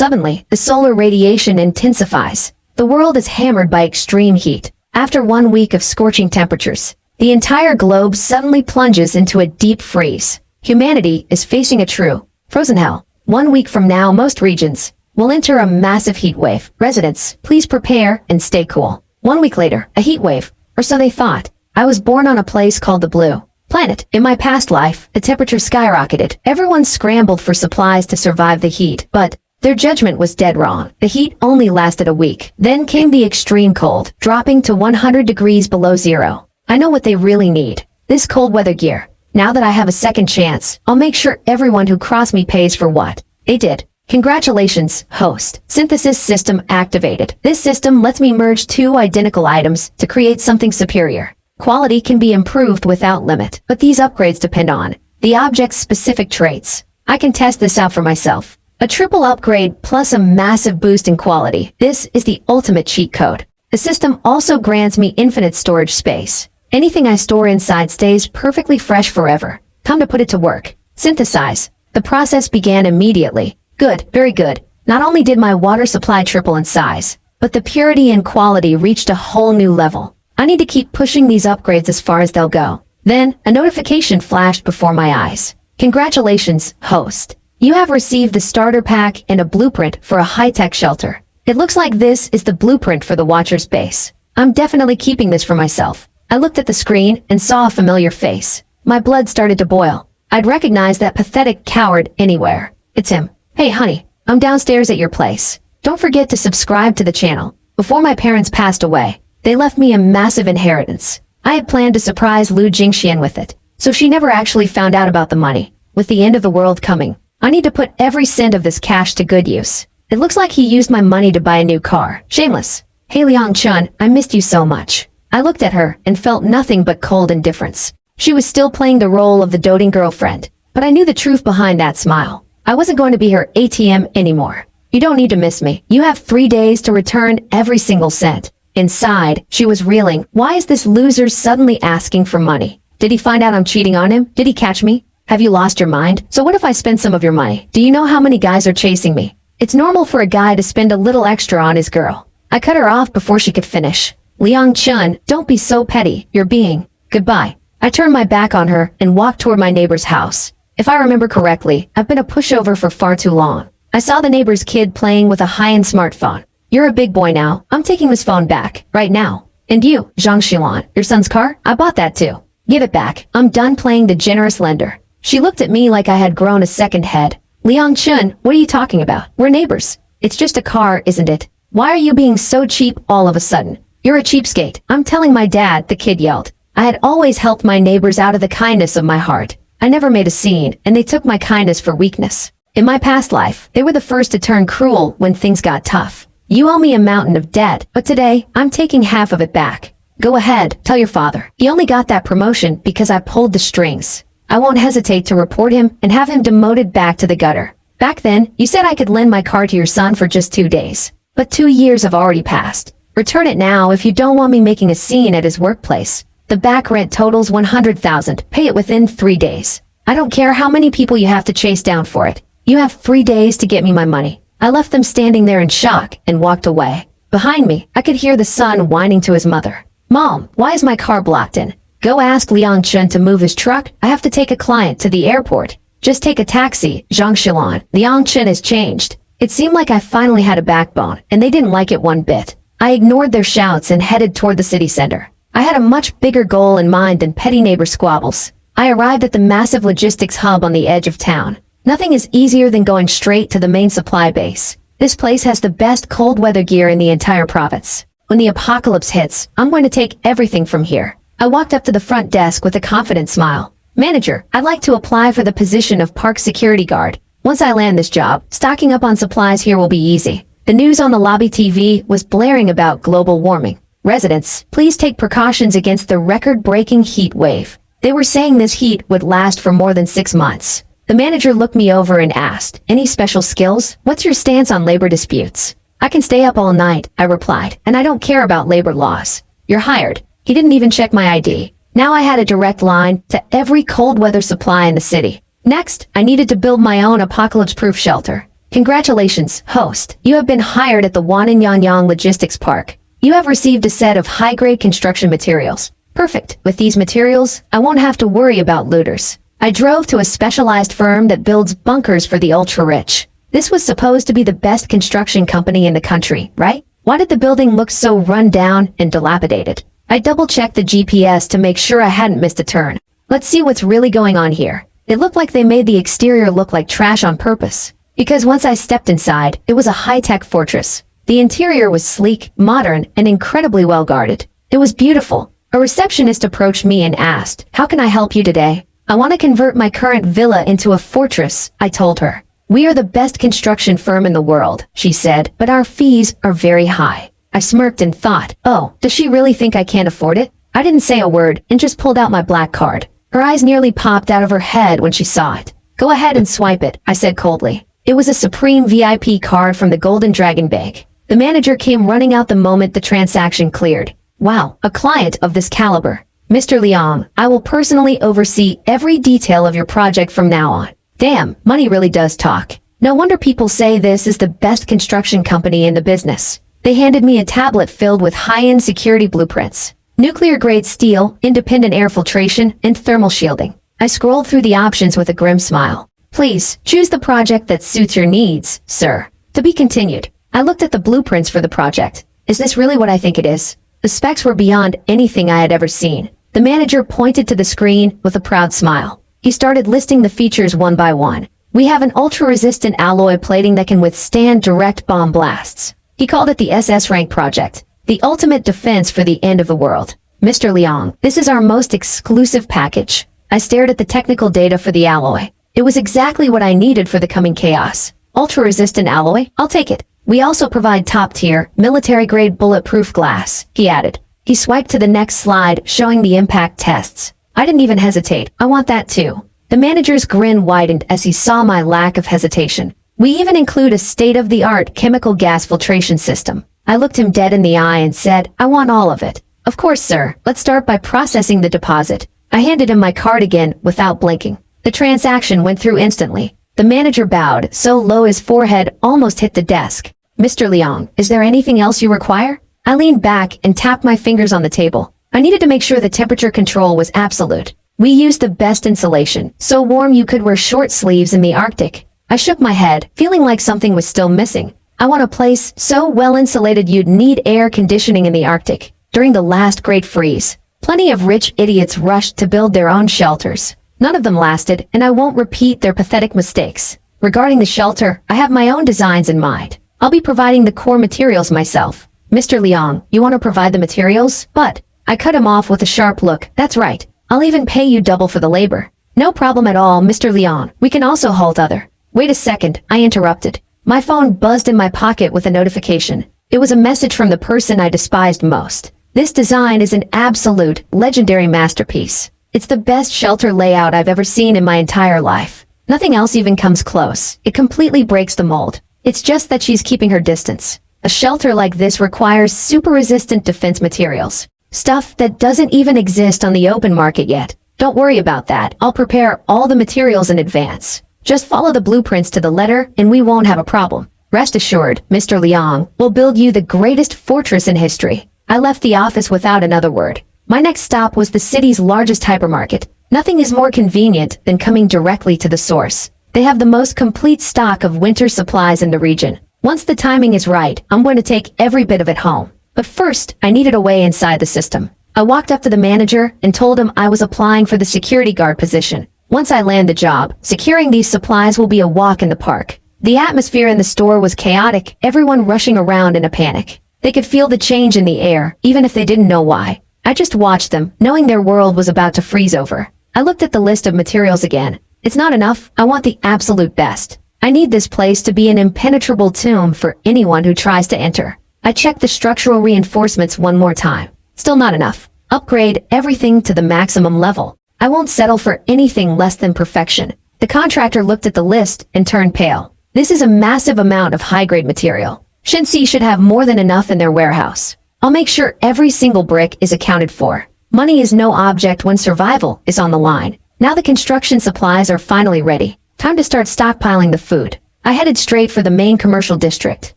Suddenly, the solar radiation intensifies. The world is hammered by extreme heat. After 1 week of scorching temperatures, the entire globe suddenly plunges into a deep freeze. Humanity is facing a true frozen hell. 1 week from now, most regions will enter a massive heat wave. Residents, please prepare and stay cool. 1 week later, a heat wave, or so they thought. I was born on a place called the Blue Planet. In my past life, the temperature skyrocketed. Everyone scrambled for supplies to survive the heat, but their judgment was dead wrong. The heat only lasted a week. Then came the extreme cold, dropping to 100 degrees below zero. I know what they really need. This cold weather gear. Now that I have a second chance, I'll make sure everyone who crossed me pays for what they did. Congratulations, host. Synthesis system activated. This system lets me merge two identical items to create something superior. Quality can be improved without limit, but these upgrades depend on the object's specific traits. I can test this out for myself. A triple upgrade plus a massive boost in quality. This is the ultimate cheat code. The system also grants me infinite storage space. Anything I store inside stays perfectly fresh forever. Time to put it to work. Synthesize. The process began immediately. Good, very good. Not only did my water supply triple in size, but the purity and quality reached a whole new level. I need to keep pushing these upgrades as far as they'll go. Then, a notification flashed before my eyes. Congratulations, host. You have received the starter pack and a blueprint for a high-tech shelter. It looks like this is the blueprint for the Watcher's base. I'm definitely keeping this for myself. I looked at the screen and saw a familiar face. My blood started to boil. I'd recognize that pathetic coward anywhere. It's him. Hey honey, I'm downstairs at your place. Don't forget to subscribe to the channel. Before my parents passed away, they left me a massive inheritance. I had planned to surprise Lu Jingxian with it, so she never actually found out about the money. With the end of the world coming, I need to put every cent of this cash to good use. It looks like he used my money to buy a new car. Shameless. Hey Liang Chun, I missed you so much. I looked at her and felt nothing but cold indifference. She was still playing the role of the doting girlfriend, but I knew the truth behind that smile. I wasn't going to be her ATM anymore. You don't need to miss me. You have 3 days to return every single cent. Inside, she was reeling. Why is this loser suddenly asking for money? Did he find out I'm cheating on him? Did he catch me? Have you lost your mind? So what if I spend some of your money? Do you know how many guys are chasing me? It's normal for a guy to spend a little extra on his girl. I cut her off before she could finish. Liang Chun, don't be so petty. You're being. Goodbye. I turned my back on her and walked toward my neighbor's house. If I remember correctly, I've been a pushover for far too long. I saw the neighbor's kid playing with a high-end smartphone. You're a big boy now. I'm taking this phone back, right now. And you, Zhang Xilan, your son's car? I bought that too. Give it back. I'm done playing the generous lender. She looked at me like I had grown a second head. Liang Chun, what are you talking about? We're neighbors. It's just a car, isn't it? Why are you being so cheap all of a sudden? You're a cheapskate. I'm telling my dad, the kid yelled. I had always helped my neighbors out of the kindness of my heart. I never made a scene, and they took my kindness for weakness. In my past life, they were the first to turn cruel when things got tough. You owe me a mountain of debt, but today, I'm taking half of it back. Go ahead, tell your father. He only got that promotion because I pulled the strings. I won't hesitate to report him and have him demoted back to the gutter. Back then, you said I could lend my car to your son for just 2 days. But 2 years have already passed. Return it now if you don't want me making a scene at his workplace. The back rent totals 100,000. Pay it within 3 days. I don't care how many people you have to chase down for it. You have 3 days to get me my money. I left them standing there in shock and walked away. Behind me, I could hear the son whining to his mother. Mom, why is my car blocked in? Go ask Liang Chun to move his truck. I have to take a client to the airport. Just take a taxi, Zhang Xilan. Liang Chun has changed. It seemed like I finally had a backbone, and they didn't like it one bit. I ignored their shouts and headed toward the city center. I had a much bigger goal in mind than petty neighbor squabbles. I arrived at the massive logistics hub on the edge of town. Nothing is easier than going straight to the main supply base. This place has the best cold weather gear in the entire province. When the apocalypse hits, I'm going to take everything from here. I walked up to the front desk with a confident smile. Manager, I'd like to apply for the position of park security guard. Once I land this job, stocking up on supplies here will be easy. The news on the lobby TV was blaring about global warming. Residents, please take precautions against the record-breaking heat wave. They were saying this heat would last for more than 6 months. The manager looked me over and asked, any special skills? What's your stance on labor disputes? I can stay up all night, I replied, and I don't care about labor laws. You're hired. He didn't even check my ID. Now I had a direct line to every cold weather supply in the city. Next, I needed to build my own apocalypse-proof shelter. Congratulations, host. You have been hired at the Wananyanyang Logistics Park. You have received a set of high-grade construction materials. Perfect. With these materials, I won't have to worry about looters. I drove to a specialized firm that builds bunkers for the ultra-rich. This was supposed to be the best construction company in the country, right? Why did the building look so run down and dilapidated? I double-checked the GPS to make sure I hadn't missed a turn. Let's see what's really going on here. It looked like they made the exterior look like trash on purpose. Because once I stepped inside, it was a high-tech fortress. The interior was sleek, modern, and incredibly well-guarded. It was beautiful. A receptionist approached me and asked, "How can I help you today?" "I want to convert my current villa into a fortress," I told her. "We are the best construction firm in the world," she said, "but our fees are very high." I smirked and thought, oh, does she really think I can't afford it? I didn't say a word and just pulled out my black card. Her eyes nearly popped out of her head when she saw it. "Go ahead and swipe it," I said coldly. It was a Supreme VIP card from the Golden Dragon Bank. The manager came running out the moment the transaction cleared. Wow, a client of this caliber. "Mr. Liang, I will personally oversee every detail of your project from now on." Damn, money really does talk. No wonder people say this is the best construction company in the business. They handed me a tablet filled with high-end security blueprints. Nuclear-grade steel, independent air filtration, and thermal shielding. I scrolled through the options with a grim smile. "Please, choose the project that suits your needs, sir." To be continued. I looked at the blueprints for the project. Is this really what I think it is? The specs were beyond anything I had ever seen. The manager pointed to the screen with a proud smile. He started listing the features one by one. "We have an ultra-resistant alloy plating that can withstand direct bomb blasts." He called it the SS rank project, the ultimate defense for the end of the world. "Mr. Liang, this is our most exclusive package." I stared at the technical data for the alloy. It was exactly what I needed for the coming chaos. "Ultra-resistant alloy? I'll take it. We also provide top-tier, military-grade bulletproof glass," he added. He swiped to the next slide, showing the impact tests. I didn't even hesitate. I want that too. The manager's grin widened as he saw my lack of hesitation. "We even include a state-of-the-art chemical gas filtration system." I looked him dead in the eye and said, "I want all of it." "Of course, sir. Let's start by processing the deposit." I handed him my card again without blinking. The transaction went through instantly. The manager bowed so low his forehead almost hit the desk. "Mr. Liang, is there anything else you require?" I leaned back and tapped my fingers on the table. I needed to make sure the temperature control was absolute. We used the best insulation, so warm you could wear short sleeves in the Arctic. I shook my head, feeling like something was still missing. I want a place so well insulated you'd need air conditioning in the Arctic. During the last great freeze, plenty of rich idiots rushed to build their own shelters. None of them lasted, and I won't repeat their pathetic mistakes. Regarding the shelter, I have my own designs in mind. I'll be providing the core materials myself. "Mr. Liang, you want to provide the materials? But..." I cut him off with a sharp look. "That's right. I'll even pay you double for the labor." "No problem at all, Mr. Liang. We can also halt other..." "Wait a second," I interrupted. My phone buzzed in my pocket with a notification. It was a message from the person I despised most. "This design is an absolute, legendary masterpiece. It's the best shelter layout I've ever seen in my entire life. Nothing else even comes close. It completely breaks the mold. It's just that she's keeping her distance. A shelter like this requires super-resistant defense materials. Stuff that doesn't even exist on the open market yet. Don't worry about that. I'll prepare all the materials in advance. Just follow the blueprints to the letter and we won't have a problem. Rest assured, Mr. Liang, we'll build you the greatest fortress in history." I left the office without another word. My next stop was the city's largest hypermarket. Nothing is more convenient than coming directly to the source. They have the most complete stock of winter supplies in the region. Once the timing is right, I'm going to take every bit of it home. But first, I needed a way inside the system. I walked up to the manager and told him I was applying for the security guard position. Once I land the job, securing these supplies will be a walk in the park. The atmosphere in the store was chaotic, everyone rushing around in a panic. They could feel the change in the air, even if they didn't know why. I just watched them, knowing their world was about to freeze over. I looked at the list of materials again. It's not enough. I want the absolute best. I need this place to be an impenetrable tomb for anyone who tries to enter. I checked the structural reinforcements one more time. Still not enough. Upgrade everything to the maximum level. I won't settle for anything less than perfection. The contractor looked at the list and turned pale. This is a massive amount of high-grade material. Shinsi should have more than enough in their warehouse. I'll make sure every single brick is accounted for. Money is no object when survival is on the line. Now the construction supplies are finally ready. Time to start stockpiling the food. I headed straight for the main commercial district.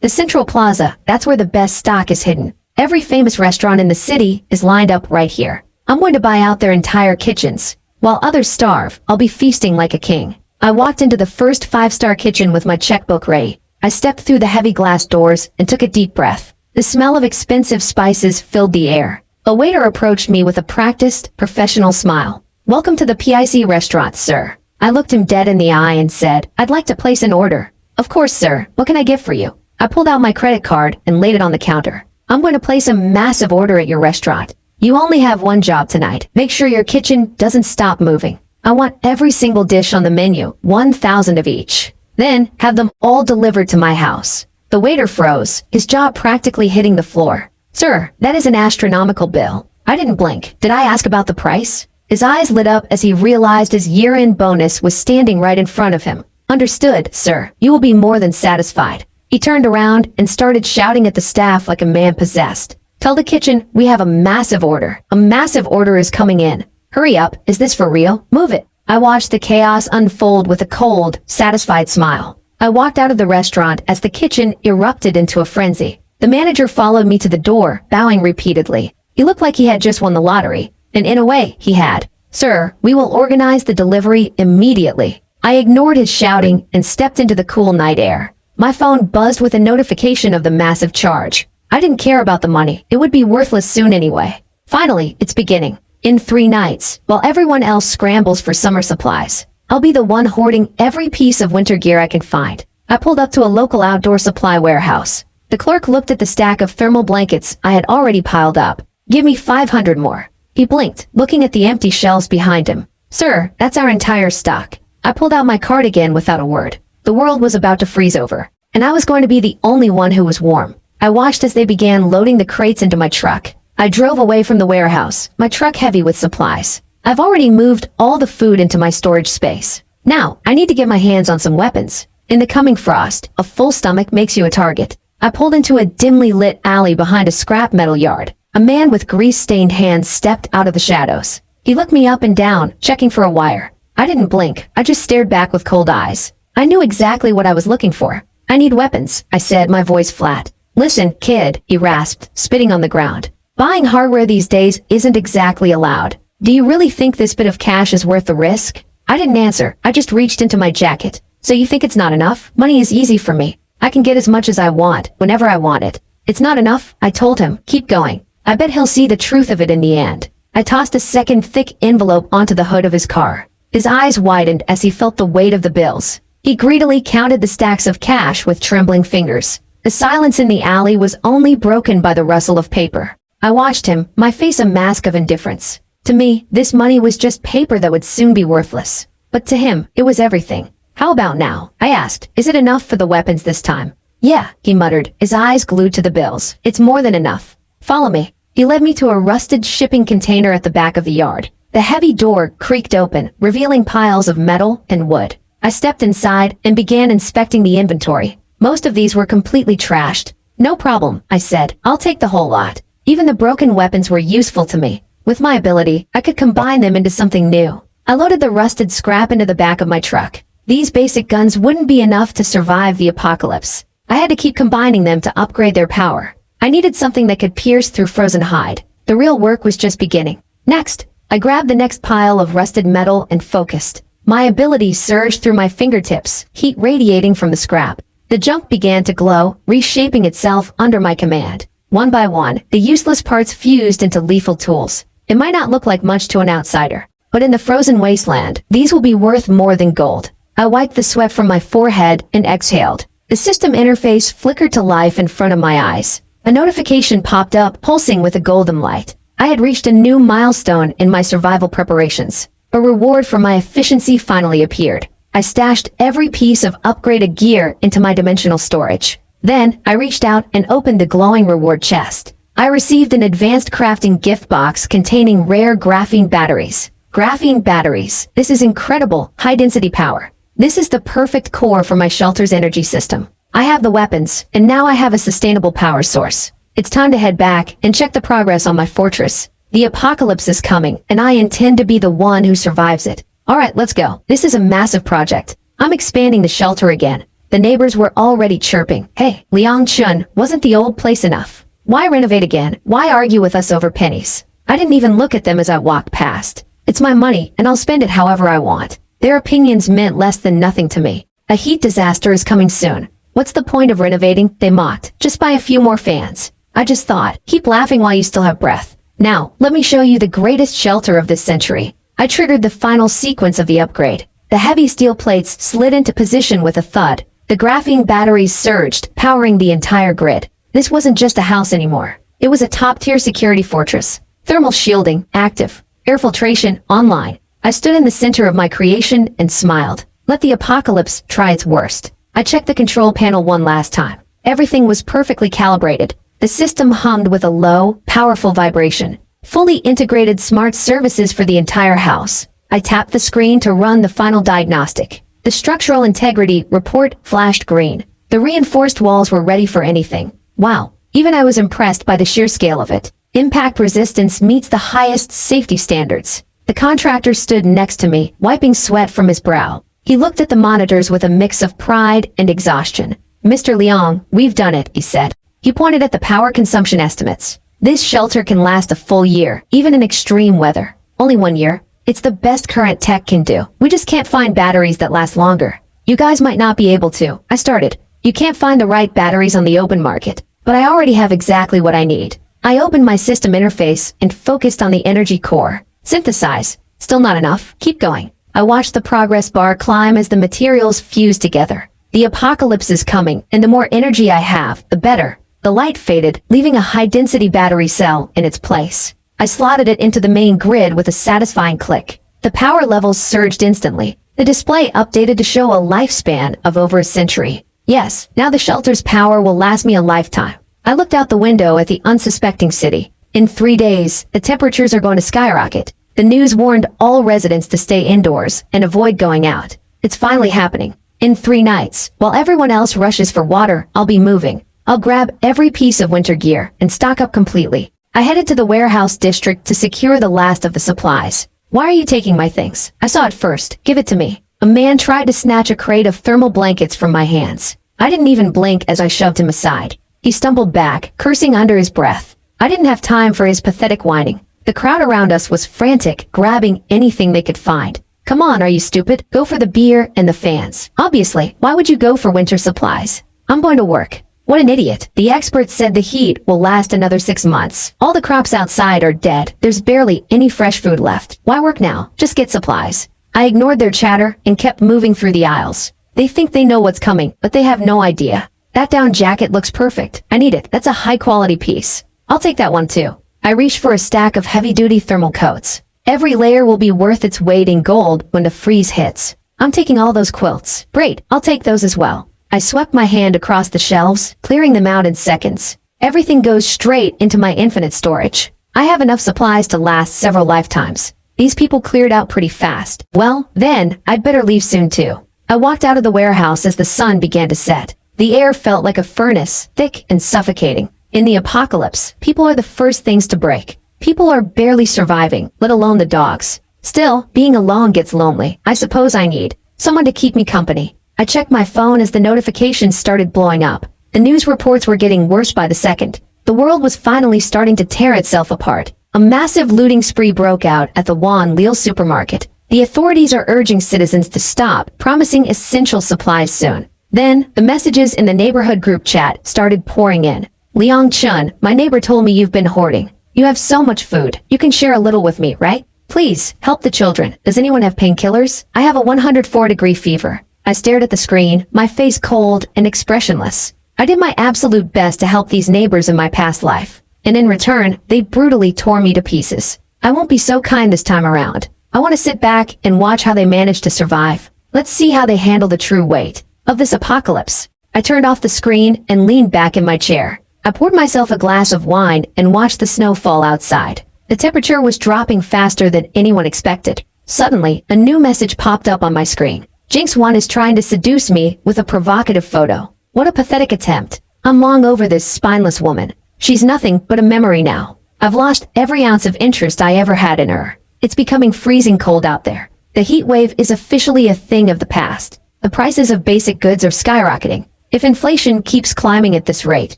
The Central Plaza, that's where the best stock is hidden. Every famous restaurant in the city is lined up right here. I'm going to buy out their entire kitchens. While others starve, I'll be feasting like a king. I walked into the first 5-star kitchen with my checkbook ready. I stepped through the heavy glass doors and took a deep breath. The smell of expensive spices filled the air. A waiter approached me with a practiced, professional smile. "Welcome to the PIC restaurant, sir." I looked him dead in the eye and said, "I'd like to place an order." "Of course, sir. What can I get for you?" I pulled out my credit card and laid it on the counter. "I'm going to place a massive order at your restaurant. You only have one job tonight. Make sure your kitchen doesn't stop moving. I want every single dish on the menu, 1,000 of each. Then, have them all delivered to my house." The waiter froze, his jaw practically hitting the floor. "Sir, that is an astronomical bill." I didn't blink. Did I ask about the price? His eyes lit up as he realized his year-end bonus was standing right in front of him. "Understood, sir. You will be more than satisfied." He turned around and started shouting at the staff like a man possessed. "Tell the kitchen we have a massive order. A massive order is coming in. Hurry up. Is this for real? Move it." I watched the chaos unfold with a cold, satisfied smile. I walked out of the restaurant as the kitchen erupted into a frenzy. The manager followed me to the door, bowing repeatedly. He looked like he had just won the lottery. And in a way, he had. "Sir, we will organize the delivery immediately." I ignored his shouting and stepped into the cool night air. My phone buzzed with a notification of the massive charge. I didn't care about the money. It would be worthless soon anyway. Finally, it's beginning. In 3 nights, while everyone else scrambles for summer supplies, I'll be the one hoarding every piece of winter gear I can find. I pulled up to a local outdoor supply warehouse. The clerk looked at the stack of thermal blankets I had already piled up. "Give me 500 more." He blinked, looking at the empty shelves behind him. "Sir, that's our entire stock." I pulled out my card again without a word. The world was about to freeze over, and I was going to be the only one who was warm. I watched as they began loading the crates into my truck. I drove away from the warehouse, my truck heavy with supplies. I've already moved all the food into my storage space. Now, I need to get my hands on some weapons. In the coming frost, a full stomach makes you a target. I pulled into a dimly lit alley behind a scrap metal yard. A man with grease-stained hands stepped out of the shadows. He looked me up and down, checking for a wire. I didn't blink. I just stared back with cold eyes. I knew exactly what I was looking for. "I need weapons," I said, my voice flat. "Listen, kid," he rasped, spitting on the ground. "Buying hardware these days isn't exactly allowed. Do you really think this bit of cash is worth the risk?" I didn't answer. I just reached into my jacket. "So you think it's not enough? Money is easy for me. I can get as much as I want, whenever I want it." "It's not enough," I told him. "Keep going. I bet he'll see the truth of it in the end." I tossed a second thick envelope onto the hood of his car. His eyes widened as he felt the weight of the bills. He greedily counted the stacks of cash with trembling fingers. The silence in the alley was only broken by the rustle of paper. I watched him, my face a mask of indifference. To me, this money was just paper that would soon be worthless. But to him, it was everything. "How about now?" I asked. "Is it enough for the weapons this time?" "Yeah," he muttered, his eyes glued to the bills. "It's more than enough. Follow me." He led me to a rusted shipping container at the back of the yard. The heavy door creaked open, revealing piles of metal and wood. I stepped inside and began inspecting the inventory. Most of these were completely trashed. "No problem," I said. "I'll take the whole lot." Even the broken weapons were useful to me. With my ability, I could combine them into something new. I loaded the rusted scrap into the back of my truck. These basic guns wouldn't be enough to survive the apocalypse. I had to keep combining them to upgrade their power. I needed something that could pierce through frozen hide. The real work was just beginning. Next, I grabbed the next pile of rusted metal and focused. My ability surged through my fingertips, heat radiating from the scrap. The junk began to glow, reshaping itself under my command. One by one, the useless parts fused into lethal tools. It might not look like much to an outsider, but in the frozen wasteland, these will be worth more than gold. I wiped the sweat from my forehead and exhaled. The system interface flickered to life in front of my eyes. A notification popped up, pulsing with a golden light. I had reached a new milestone in my survival preparations. A reward for my efficiency finally appeared. I stashed every piece of upgraded gear into my dimensional storage. Then, I reached out and opened the glowing reward chest. I received an advanced crafting gift box containing rare graphene batteries. Graphene batteries. This is incredible, high-density power. This is the perfect core for my shelter's energy system. I have the weapons, and now I have a sustainable power source. It's time to head back and check the progress on my fortress. The apocalypse is coming, and I intend to be the one who survives it. Alright, let's go. This is a massive project. I'm expanding the shelter again. the neighbors were already chirping. Hey, Liang Chun, wasn't the old place enough? Why renovate again? Why argue with us over pennies? I didn't even look at them as I walked past. It's my money, and I'll spend it however I want. Their opinions meant less than nothing to me. A heat disaster is coming soon. What's the point of renovating? They mocked. Just buy a few more fans. I just thought, keep laughing while you still have breath. Now, let me show you the greatest shelter of this century. I triggered the final sequence of the upgrade. The heavy steel plates slid into position with a thud. The graphene batteries surged, powering the entire grid. This wasn't just a house anymore. It was a top-tier security fortress. Thermal shielding, active. Air filtration, online. I stood in the center of my creation and smiled. Let the apocalypse try its worst. I checked the control panel one last time. Everything was perfectly calibrated. The system hummed with a low, powerful vibration. Fully integrated smart services for the entire house. I tapped the screen to run the final diagnostic. The structural integrity report flashed green. The reinforced walls were ready for anything. Wow, even I was impressed by the sheer scale of it. Impact resistance meets the highest safety standards. The contractor stood next to me, wiping sweat from his brow. He looked at the monitors with a mix of pride and exhaustion. Mr. Liang, we've done it, he said. He pointed at the power consumption estimates. This shelter can last a full year, even in extreme weather. Only 1 year. It's the best current tech can do. We just can't find batteries that last longer. You guys might not be able to. I started. You can't find the right batteries on the open market. But I already have exactly what I need. I opened my system interface and focused on the energy core. Synthesize. Still not enough. Keep going. I watched the progress bar climb as the materials fused together. The apocalypse is coming, and the more energy I have, the better. The light faded, leaving a high-density battery cell in its place. I slotted it into the main grid with a satisfying click. The power levels surged instantly. The display updated to show a lifespan of over a century. Yes, now the shelter's power will last me a lifetime. I looked out the window at the unsuspecting city. In 3 days, the temperatures are going to skyrocket. The news warned all residents to stay indoors and avoid going out. It's finally happening. In 3 nights, while everyone else rushes for water, I'll be moving. I'll grab every piece of winter gear and stock up completely. I headed to the warehouse district to secure the last of the supplies. Why are you taking my things? I saw it first. Give it to me. A man tried to snatch a crate of thermal blankets from my hands. I didn't even blink as I shoved him aside. He stumbled back, cursing under his breath. I didn't have time for his pathetic whining. The crowd around us was frantic, grabbing anything they could find. Come on, are you stupid? Go for the beer and the fans. Obviously, why would you go for winter supplies? I'm going to work. What an idiot. The experts said the heat will last another 6 months. All the crops outside are dead. There's barely any fresh food left. Why work now? Just get supplies. I ignored their chatter and kept moving through the aisles. They think they know what's coming, but they have no idea. That down jacket looks perfect. I need it. That's a high-quality piece. I'll take that one too. I reached for a stack of heavy-duty thermal coats. Every layer will be worth its weight in gold when the freeze hits. I'm taking all those quilts. Great, I'll take those as well. I swept my hand across the shelves, clearing them out in seconds. Everything goes straight into my infinite storage. I have enough supplies to last several lifetimes. These people cleared out pretty fast. Well, then, I'd better leave soon too. I walked out of the warehouse as the sun began to set. The air felt like a furnace, thick and suffocating. In the apocalypse, people are the first things to break. People are barely surviving, let alone the dogs. Still, being alone gets lonely. I suppose I need someone to keep me company. I checked my phone as the notifications started blowing up. The news reports were getting worse by the second. The world was finally starting to tear itself apart. A massive looting spree broke out at the Wan Lil supermarket. The authorities are urging citizens to stop, promising essential supplies soon. Then, the messages in the neighborhood group chat started pouring in. Liang Chun, my neighbor told me you've been hoarding. You have so much food. You can share a little with me, right? Please, help the children. Does anyone have painkillers? I have a 104-degree fever. I stared at the screen, my face cold and expressionless. I did my absolute best to help these neighbors in my past life. And in return, they brutally tore me to pieces. I won't be so kind this time around. I want to sit back and watch how they manage to survive. Let's see how they handle the true weight of this apocalypse. I turned off the screen and leaned back in my chair. I poured myself a glass of wine and watched the snow fall outside. The temperature was dropping faster than anyone expected. Suddenly, a new message popped up on my screen. Jinx 1 is trying to seduce me with a provocative photo. What a pathetic attempt. I'm long over this spineless woman. She's nothing but a memory now. I've lost every ounce of interest I ever had in her. It's becoming freezing cold out there. The heat wave is officially a thing of the past. The prices of basic goods are skyrocketing. If inflation keeps climbing at this rate,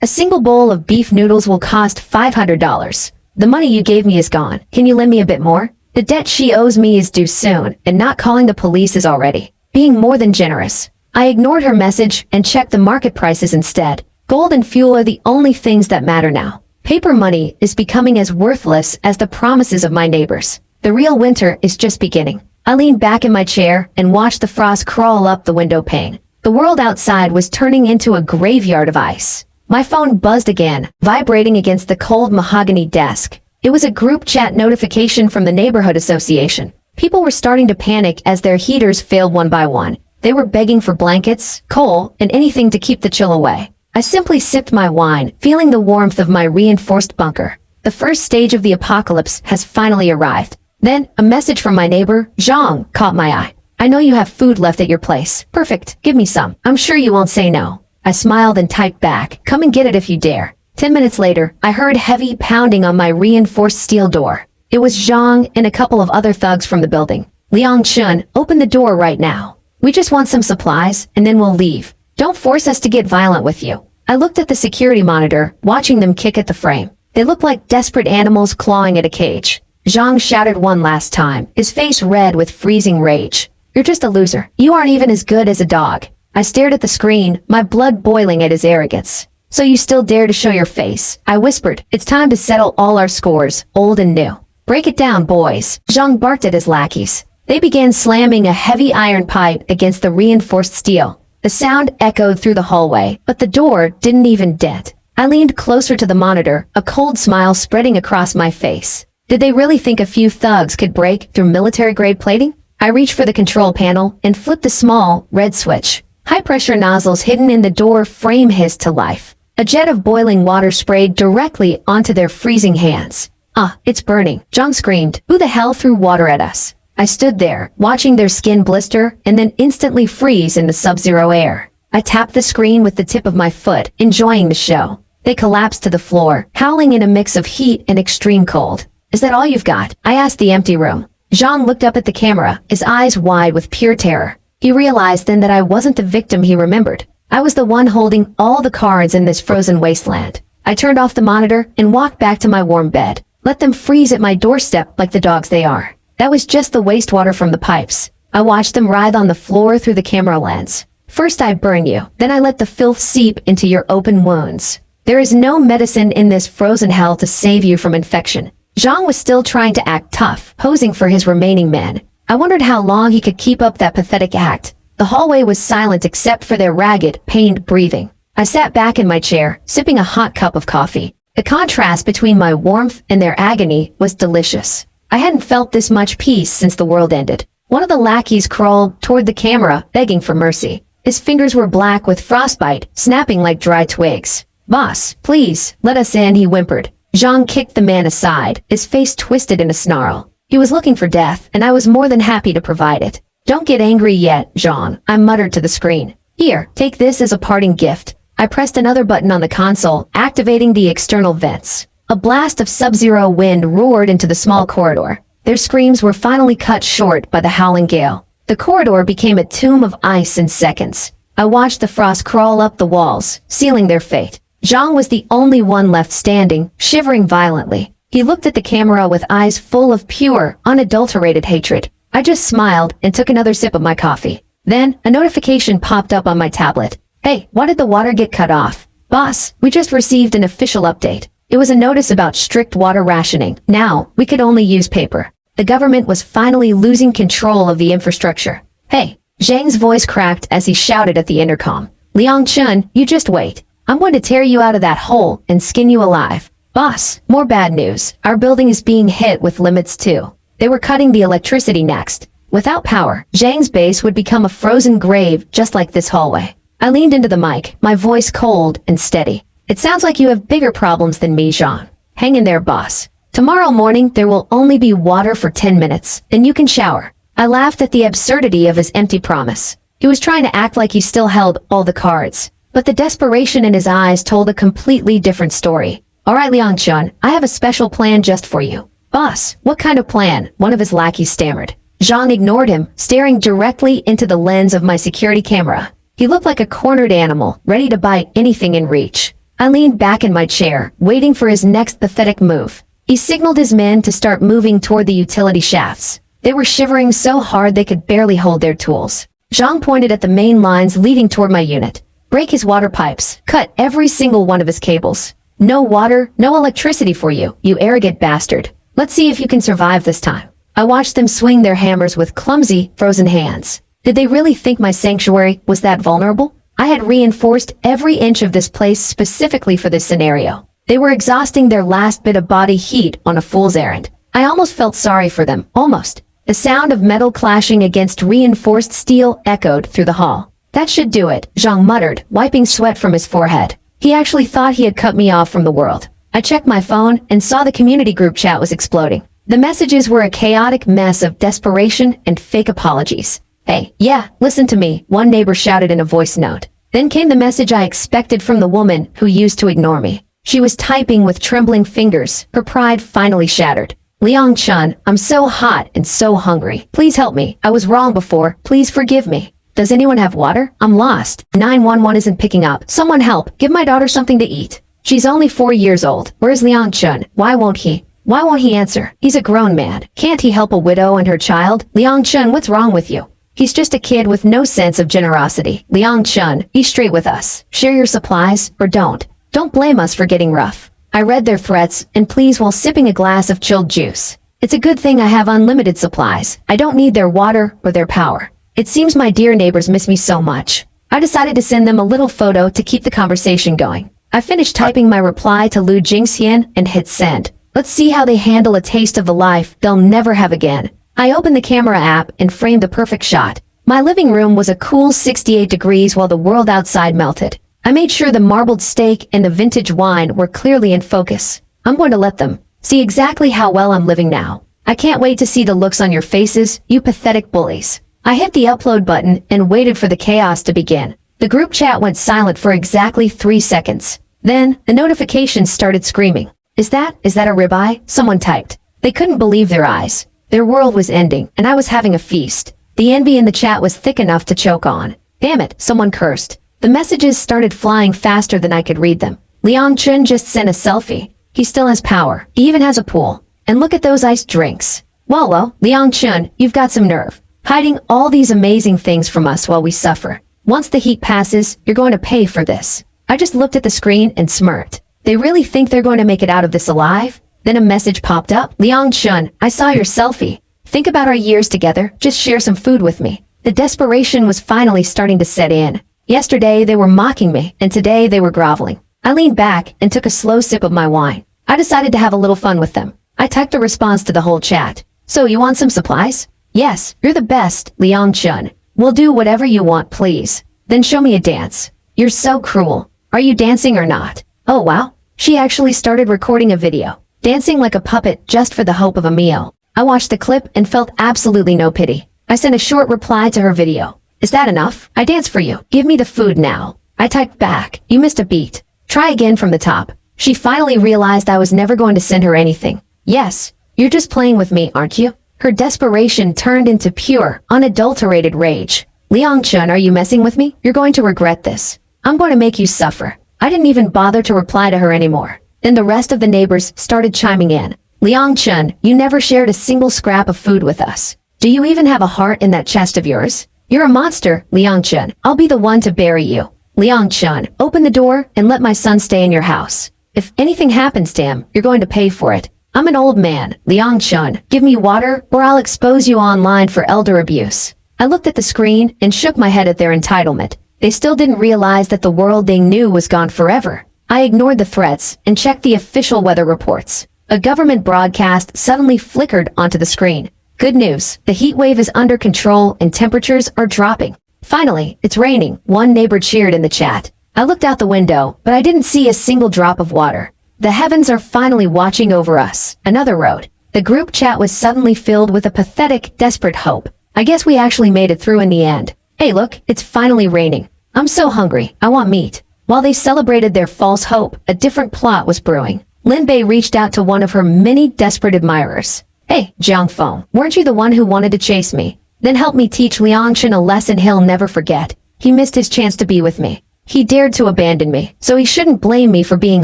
a single bowl of beef noodles will cost $500. The money you gave me is gone. Can you lend me a bit more? The debt she owes me is due soon, and not calling the police is already being more than generous. I ignored her message and checked the market prices instead. Gold and fuel are the only things that matter now. Paper money is becoming as worthless as the promises of my neighbors. The real winter is just beginning. I leaned back in my chair and watched the frost crawl up the window pane. The world outside was turning into a graveyard of ice. My phone buzzed again, vibrating against the cold mahogany desk. It was a group chat notification from the neighborhood association. People were starting to panic as their heaters failed one by one. They were begging for blankets, coal, and anything to keep the chill away. I simply sipped my wine, feeling the warmth of my reinforced bunker. The first stage of the apocalypse has finally arrived. Then, a message from my neighbor, Zhang, caught my eye. I know you have food left at your place. Perfect. Give me some. I'm sure you won't say no. I smiled and typed back, come and get it if you dare. 10 minutes later, I heard heavy pounding on my reinforced steel door. It was Zhang and a couple of other thugs from the building. Liang Chun, open the door right now. We just want some supplies, and then we'll leave. Don't force us to get violent with you. I looked at the security monitor, watching them kick at the frame. They looked like desperate animals clawing at a cage. Zhang shouted one last time, his face red with freezing rage. You're just a loser. You aren't even as good as a dog. I stared at the screen, my blood boiling at his arrogance. So you still dare to show your face? I whispered, it's time to settle all our scores, old and new. Break it down, boys. Zhang barked at his lackeys. They began slamming a heavy iron pipe against the reinforced steel. The sound echoed through the hallway, but the door didn't even dent. I leaned closer to the monitor, a cold smile spreading across my face. Did they really think a few thugs could break through military-grade plating? I reached for the control panel and flipped a small, red switch. High-pressure nozzles hidden in the door frame hissed to life. A jet of boiling water sprayed directly onto their freezing hands. Ah, it's burning, Zhang screamed. Who the hell threw water at us? I stood there, watching their skin blister and then instantly freeze in the sub-zero air. I tapped the screen with the tip of my foot, enjoying the show. They collapsed to the floor, howling in a mix of heat and extreme cold. Is that all you've got? I asked the empty room. Zhang looked up at the camera, his eyes wide with pure terror. He realized then that I wasn't the victim he remembered. I was the one holding all the cards in this frozen wasteland. I turned off the monitor and walked back to my warm bed. Let them freeze at my doorstep like the dogs they are. That was just the wastewater from the pipes. I watched them writhe on the floor through the camera lens. First I burn you, then I let the filth seep into your open wounds. There is no medicine in this frozen hell to save you from infection. Zhang was still trying to act tough, posing for his remaining men. I wondered how long he could keep up that pathetic act. The hallway was silent except for their ragged, pained breathing. I sat back in my chair, sipping a hot cup of coffee. The contrast between my warmth and their agony was delicious. I hadn't felt this much peace since the world ended. One of the lackeys crawled toward the camera, begging for mercy. His fingers were black with frostbite, snapping like dry twigs. Boss, please, let us in, he whimpered. Zhang kicked the man aside, his face twisted in a snarl. He was looking for death, and I was more than happy to provide it. Don't get angry yet, Zhang, I muttered to the screen. Here, take this as a parting gift. I pressed another button on the console, activating the external vents. A blast of sub-zero wind roared into the small corridor. Their screams were finally cut short by the howling gale. The corridor became a tomb of ice in seconds. I watched the frost crawl up the walls, sealing their fate. Zhang was the only one left standing, shivering violently. He looked at the camera with eyes full of pure, unadulterated hatred. I just smiled and took another sip of my coffee. Then, a notification popped up on my tablet. Hey, why did the water get cut off? Boss, we just received an official update. It was a notice about strict water rationing. Now, we could only use paper. The government was finally losing control of the infrastructure. Hey, Zhang's voice cracked as he shouted at the intercom. Liang Chun, you just wait. I'm going to tear you out of that hole and skin you alive. Boss, more bad news. Our building is being hit with limits too. They were cutting the electricity next. Without power, Zhang's base would become a frozen grave just like this hallway. I leaned into the mic, my voice cold and steady. It sounds like you have bigger problems than me, Zhang. Hang in there, boss. Tomorrow morning, there will only be water for 10 minutes, then you can shower. I laughed at the absurdity of his empty promise. He was trying to act like he still held all the cards. But the desperation in his eyes told a completely different story. All right, Liang Chun, I have a special plan just for you. Boss, what kind of plan? One of his lackeys stammered. Zhang ignored him, staring directly into the lens of my security camera. He looked like a cornered animal, ready to bite anything in reach. I leaned back in my chair, waiting for his next pathetic move. He signaled his men to start moving toward the utility shafts. They were shivering so hard they could barely hold their tools. Zhang pointed at the main lines leading toward my unit. Break his water pipes. Cut every single one of his cables. No water, no electricity for you, you arrogant bastard. Let's see if you can survive this time. I watched them swing their hammers with clumsy, frozen hands. Did they really think my sanctuary was that vulnerable? I had reinforced every inch of this place specifically for this scenario. They were exhausting their last bit of body heat on a fool's errand. I almost felt sorry for them, almost. The sound of metal clashing against reinforced steel echoed through the hall. That should do it, Zhang muttered, wiping sweat from his forehead. He actually thought he had cut me off from the world. I checked my phone and saw the community group chat was exploding. The messages were a chaotic mess of desperation and fake apologies. Hey, yeah, listen to me, one neighbor shouted in a voice note. Then came the message I expected from the woman who used to ignore me. She was typing with trembling fingers, her pride finally shattered. Liang Chun, I'm so hot and so hungry. Please help me. I was wrong before. Please forgive me. Does anyone have water? I'm lost. 911 isn't picking up. Someone help. Give my daughter something to eat. She's only 4 years old. Where's Liang Chun? Why won't he answer? He's a grown man. Can't he help a widow and her child? Liang Chun, what's wrong with you? He's just a kid with no sense of generosity. Liang Chun, be straight with us. Share your supplies, or don't. Don't blame us for getting rough. I read their threats and pleas while sipping a glass of chilled juice. It's a good thing I have unlimited supplies. I don't need their water or their power. It seems my dear neighbors miss me so much. I decided to send them a little photo to keep the conversation going. I finished typing my reply to Lu Jingxian and hit send. Let's see how they handle a taste of the life they'll never have again. I opened the camera app and framed the perfect shot. My living room was a cool 68 degrees while the world outside melted. I made sure the marbled steak and the vintage wine were clearly in focus. I'm going to let them see exactly how well I'm living now. I can't wait to see the looks on your faces, you pathetic bullies. I hit the upload button and waited for the chaos to begin. The group chat went silent for exactly 3 seconds. Then, the notifications started screaming. Is that a ribeye? Someone typed. They couldn't believe their eyes. Their world was ending, and I was having a feast. The envy in the chat was thick enough to choke on. Damn it, someone cursed. The messages started flying faster than I could read them. Liang Chun just sent a selfie. He still has power. He even has a pool. And look at those iced drinks. Well, Liang Chun, you've got some nerve. Hiding all these amazing things from us while we suffer. Once the heat passes, you're going to pay for this. I just looked at the screen and smirked. They really think they're going to make it out of this alive? Then a message popped up. Liang Chun, I saw your selfie. Think about our years together. Just share some food with me. The desperation was finally starting to set in. Yesterday they were mocking me, and today they were groveling. I leaned back and took a slow sip of my wine. I decided to have a little fun with them. I typed a response to the whole chat. So you want some supplies? Yes, you're the best, Liang Chun. We'll do whatever you want, please. Then show me a dance. You're so cruel. Are you dancing or not? Oh wow. She actually started recording a video, dancing like a puppet just for the hope of a meal. I watched the clip and felt absolutely no pity. I sent a short reply to her video. Is that enough? I dance for you. Give me the food now. I typed back. You missed a beat. Try again from the top. She finally realized I was never going to send her anything. Yes, you're just playing with me, aren't you? Her desperation turned into pure, unadulterated rage. Liang Chun, are you messing with me? You're going to regret this. I'm going to make you suffer. I didn't even bother to reply to her anymore. Then the rest of the neighbors started chiming in. Liang Chun, you never shared a single scrap of food with us. Do you even have a heart in that chest of yours? You're a monster, Liang Chun. I'll be the one to bury you. Liang Chun, open the door and let my son stay in your house. If anything happens to him, you're going to pay for it. I'm an old man. Liang Chun, give me water or I'll expose you online for elder abuse. I looked at the screen and shook my head at their entitlement. They still didn't realize that the world they knew was gone forever. I ignored the threats and checked the official weather reports. A government broadcast suddenly flickered onto the screen. Good news, the heat wave is under control and temperatures are dropping. Finally, it's raining, one neighbor cheered in the chat. I looked out the window, but I didn't see a single drop of water. The heavens are finally watching over us, another wrote. The group chat was suddenly filled with a pathetic, desperate hope. I guess we actually made it through in the end. Hey look, it's finally raining. I'm so hungry, I want meat. While they celebrated their false hope, a different plot was brewing. Lin Bei reached out to one of her many desperate admirers. Hey, Jiangfeng, weren't you the one who wanted to chase me? Then help me teach Liangshan a lesson he'll never forget. He missed his chance to be with me. He dared to abandon me, so he shouldn't blame me for being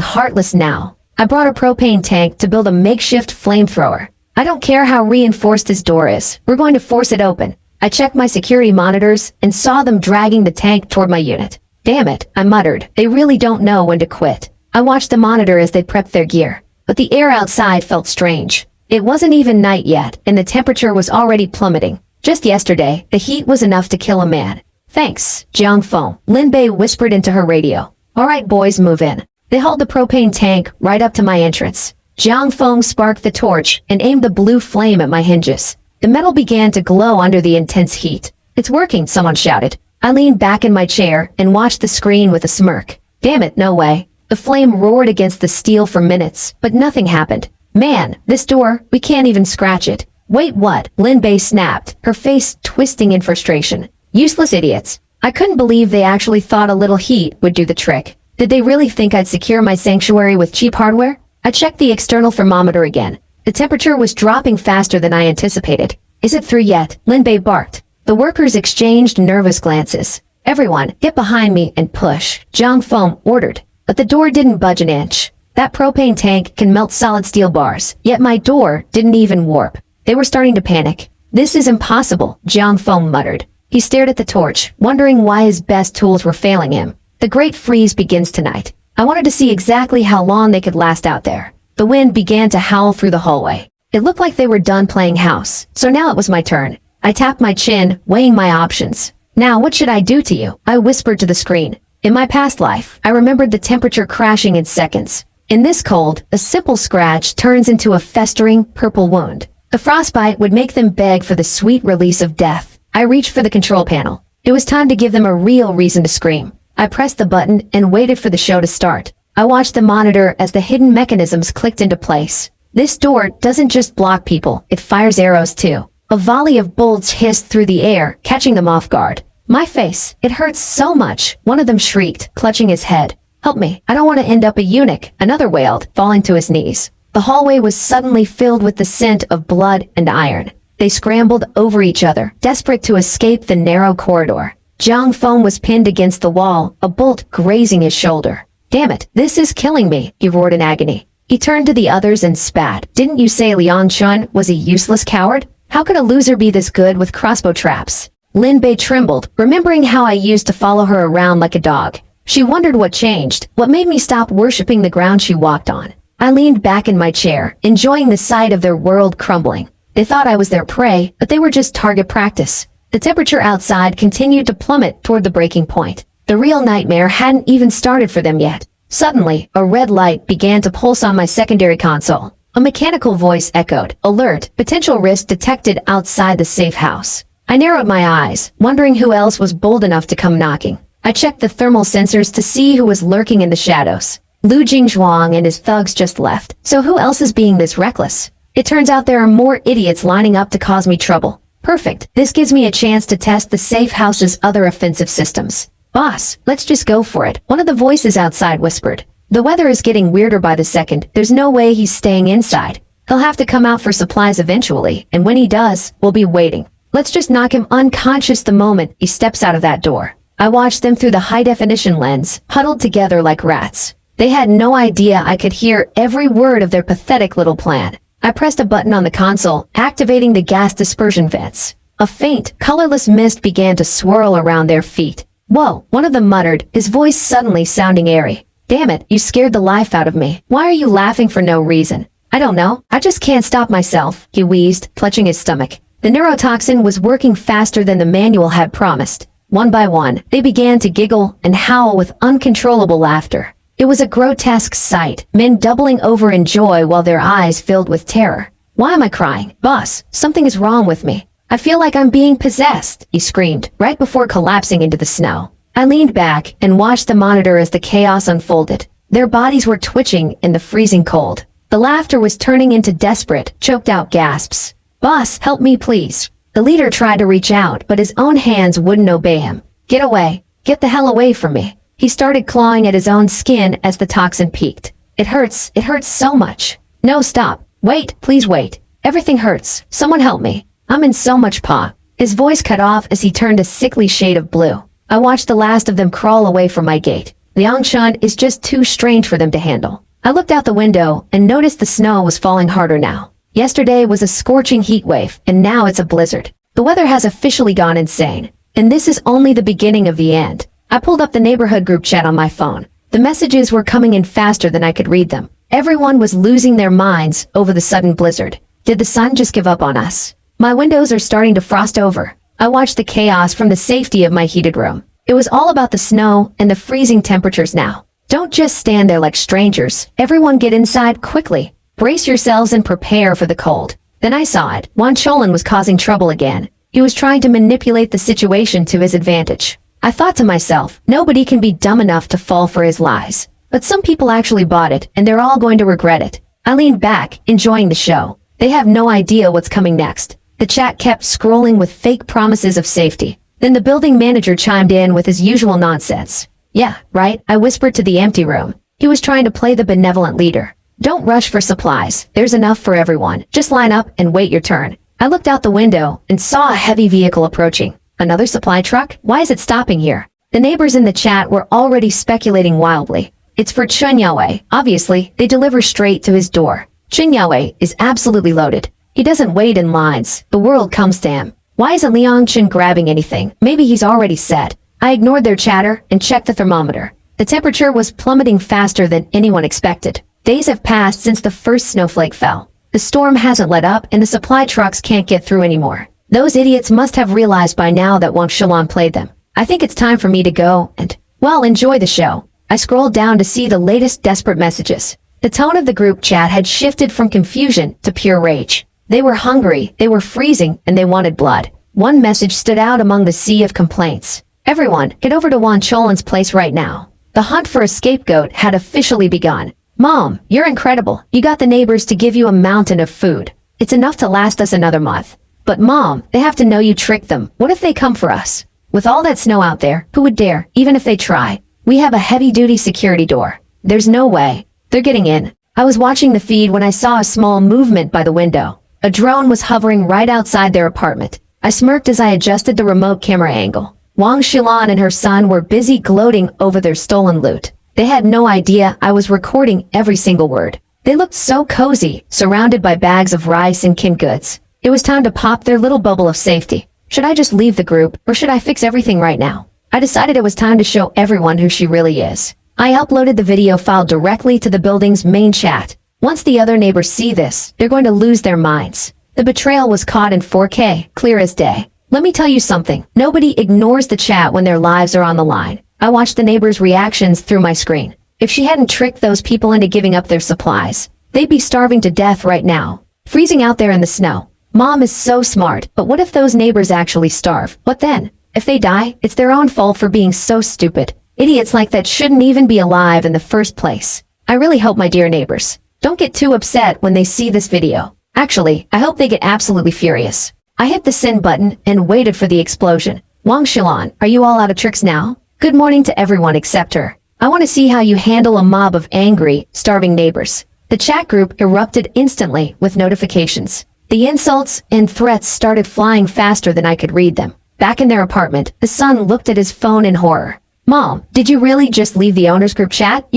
heartless now. I brought a propane tank to build a makeshift flamethrower. I don't care how reinforced this door is. We're going to force it open. I checked my security monitors and saw them dragging the tank toward my unit. Damn it, I muttered. They really don't know when to quit. I watched the monitor as they prepped their gear, but the air outside felt strange. It wasn't even night yet, and the temperature was already plummeting. Just yesterday, the heat was enough to kill a man. Thanks, Jiangfeng, Lin Bei whispered into her radio. All right, boys, move in. They hauled the propane tank right up to my entrance. Jiangfeng sparked the torch and aimed the blue flame at my hinges. The metal began to glow under the intense heat. It's working, someone shouted. I leaned back in my chair and watched the screen with a smirk. Damn it, no way. The flame roared against the steel for minutes, but nothing happened. Man, this door, we can't even scratch it. Wait, what? Lin Bei snapped, her face twisting in frustration. Useless idiots. I couldn't believe they actually thought a little heat would do the trick. Did they really think I'd secure my sanctuary with cheap hardware? I checked the external thermometer again. The temperature was dropping faster than I anticipated. Is it through yet? Lin Bei barked. The workers exchanged nervous glances. Everyone, get behind me and push, Jiangfeng ordered. But the door didn't budge an inch. That propane tank can melt solid steel bars, yet my door didn't even warp. They were starting to panic. This is impossible, Jiangfeng muttered. He stared at the torch, wondering why his best tools were failing him. The Great Freeze begins tonight. I wanted to see exactly how long they could last out there. The wind began to howl through the hallway. It looked like they were done playing house, so now it was my turn. I tapped my chin, weighing my options. Now what should I do to you? I whispered to the screen. In my past life, I remembered the temperature crashing in seconds. In this cold, a simple scratch turns into a festering, purple wound. The frostbite would make them beg for the sweet release of death. I reached for the control panel. It was time to give them a real reason to scream. I pressed the button and waited for the show to start. I watched the monitor as the hidden mechanisms clicked into place. This door doesn't just block people, it fires arrows too. A volley of bolts hissed through the air, catching them off guard. My face, it hurts so much, one of them shrieked, clutching his head. Help me, I don't want to end up a eunuch, another wailed, falling to his knees. The hallway was suddenly filled with the scent of blood and iron. They scrambled over each other, desperate to escape the narrow corridor. Jiangfeng was pinned against the wall, a bolt grazing his shoulder. Damn it, this is killing me, he roared in agony. He turned to the others and spat. Didn't you say Liangshan was a useless coward? How could a loser be this good with crossbow traps? Lin Bei trembled, remembering how I used to follow her around like a dog. She wondered what changed, what made me stop worshipping the ground she walked on. I leaned back in my chair, enjoying the sight of their world crumbling. They thought I was their prey, but they were just target practice. The temperature outside continued to plummet toward the breaking point. The real nightmare hadn't even started for them yet. Suddenly, a red light began to pulse on my secondary console. A mechanical voice echoed, alert, potential risk detected outside the safe house. I narrowed my eyes, wondering who else was bold enough to come knocking. I checked the thermal sensors to see who was lurking in the shadows. Lu Jingzhuang and his thugs just left, so who else is being this reckless? It turns out there are more idiots lining up to cause me trouble. Perfect, this gives me a chance to test the safe house's other offensive systems. Boss, let's just go for it, one of the voices outside whispered. The weather is getting weirder by the second, there's no way he's staying inside. He'll have to come out for supplies eventually, and when he does, we'll be waiting. Let's just knock him unconscious the moment he steps out of that door. I watched them through the high-definition lens, huddled together like rats. They had no idea I could hear every word of their pathetic little plan. I pressed a button on the console, activating the gas dispersion vents. A faint, colorless mist began to swirl around their feet. Whoa, one of them muttered, his voice suddenly sounding airy. Damn it, you scared the life out of me. Why are you laughing for no reason? I don't know, I just can't stop myself, he wheezed, clutching his stomach. The neurotoxin was working faster than the manual had promised. One by one, they began to giggle and howl with uncontrollable laughter. It was a grotesque sight, men doubling over in joy while their eyes filled with terror. Why am I crying? Boss, something is wrong with me. I feel like I'm being possessed, he screamed, right before collapsing into the snow. I leaned back and watched the monitor as the chaos unfolded. Their bodies were twitching in the freezing cold. The laughter was turning into desperate, choked-out gasps. Boss, help me please. The leader tried to reach out, but his own hands wouldn't obey him. Get away. Get the hell away from me. He started clawing at his own skin as the toxin peaked. It hurts so much. No, stop. Wait, please wait. Everything hurts. Someone help me. I'm in so much pain. His voice cut off as he turned a sickly shade of blue. I watched the last of them crawl away from my gate. Liangchun is just too strange for them to handle. I looked out the window and noticed the snow was falling harder now. Yesterday was a scorching heat wave, and now it's a blizzard. The weather has officially gone insane, and this is only the beginning of the end. I pulled up the neighborhood group chat on my phone. The messages were coming in faster than I could read them. Everyone was losing their minds over the sudden blizzard. Did the sun just give up on us? My windows are starting to frost over. I watched the chaos from the safety of my heated room. It was all about the snow and the freezing temperatures now. Don't just stand there like strangers. Everyone get inside quickly. Brace yourselves and prepare for the cold. Then I saw it. Wan Cholin was causing trouble again. He was trying to manipulate the situation to his advantage. I thought to myself, nobody can be dumb enough to fall for his lies. But some people actually bought it, and they're all going to regret it. I leaned back, enjoying the show. They have no idea what's coming next. The chat kept scrolling with fake promises of safety. Then the building manager chimed in with his usual nonsense. Yeah, right, I whispered to the empty room. He was trying to play the benevolent leader. Don't rush for supplies. There's enough for everyone. Just line up and wait your turn. I looked out the window and saw a heavy vehicle approaching. Another supply truck? Why is it stopping here? The neighbors in the chat were already speculating wildly. It's for Chun Yaowei. Obviously, they deliver straight to his door. Chun Yaowei is absolutely loaded. He doesn't wait in lines. The world comes to him. Why isn't Liangchun grabbing anything? Maybe he's already set. I ignored their chatter and checked the thermometer. The temperature was plummeting faster than anyone expected. Days have passed since the first snowflake fell. The storm hasn't let up and the supply trucks can't get through anymore. Those idiots must have realized by now that Wang Shalon played them. I think it's time for me to go and, well, enjoy the show. I scrolled down to see the latest desperate messages. The tone of the group chat had shifted from confusion to pure rage. They were hungry, they were freezing, and they wanted blood. One message stood out among the sea of complaints. Everyone, get over to Wan Cholin's place right now. The hunt for a scapegoat had officially begun. Mom, you're incredible. You got the neighbors to give you a mountain of food. It's enough to last us another month. But Mom, they have to know you tricked them. What if they come for us? With all that snow out there, who would dare, even if they try? We have a heavy-duty security door. There's no way. They're getting in. I was watching the feed when I saw a small movement by the window. A drone was hovering right outside their apartment. I smirked as I adjusted the remote camera angle. Wang Xilan and her son were busy gloating over their stolen loot. They had no idea I was recording every single word. They looked so cozy, surrounded by bags of rice and canned goods. It was time to pop their little bubble of safety. Should I just leave the group, or should I fix everything right now? I decided it was time to show everyone who she really is. I uploaded the video file directly to the building's main chat. Once the other neighbors see this, they're going to lose their minds. The betrayal was caught in 4K, clear as day. Let me tell you something. Nobody ignores the chat when their lives are on the line. I watched the neighbors' reactions through my screen. If she hadn't tricked those people into giving up their supplies, they'd be starving to death right now, freezing out there in the snow. Mom is so smart, but what if those neighbors actually starve? What then? If they die, it's their own fault for being so stupid. Idiots like that shouldn't even be alive in the first place. I really hope my dear neighbors don't get too upset when they see this video. Actually, I hope they get absolutely furious. I hit the send button and waited for the explosion. Wang Xilan, are you all out of tricks now? Good morning to everyone except her. I want to see how you handle a mob of angry, starving neighbors. The chat group erupted instantly with notifications. The insults and threats started flying faster than I could read them. Back in their apartment, the son looked at his phone in horror. Mom, did you really just leave the owners group chat?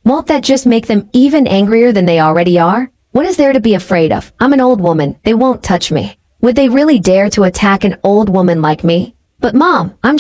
Won't that just make them even angrier than they already are? What is there to be afraid of? I'm an old woman. They won't touch me. Would they really dare to attack an old woman like me? But Mom, I'm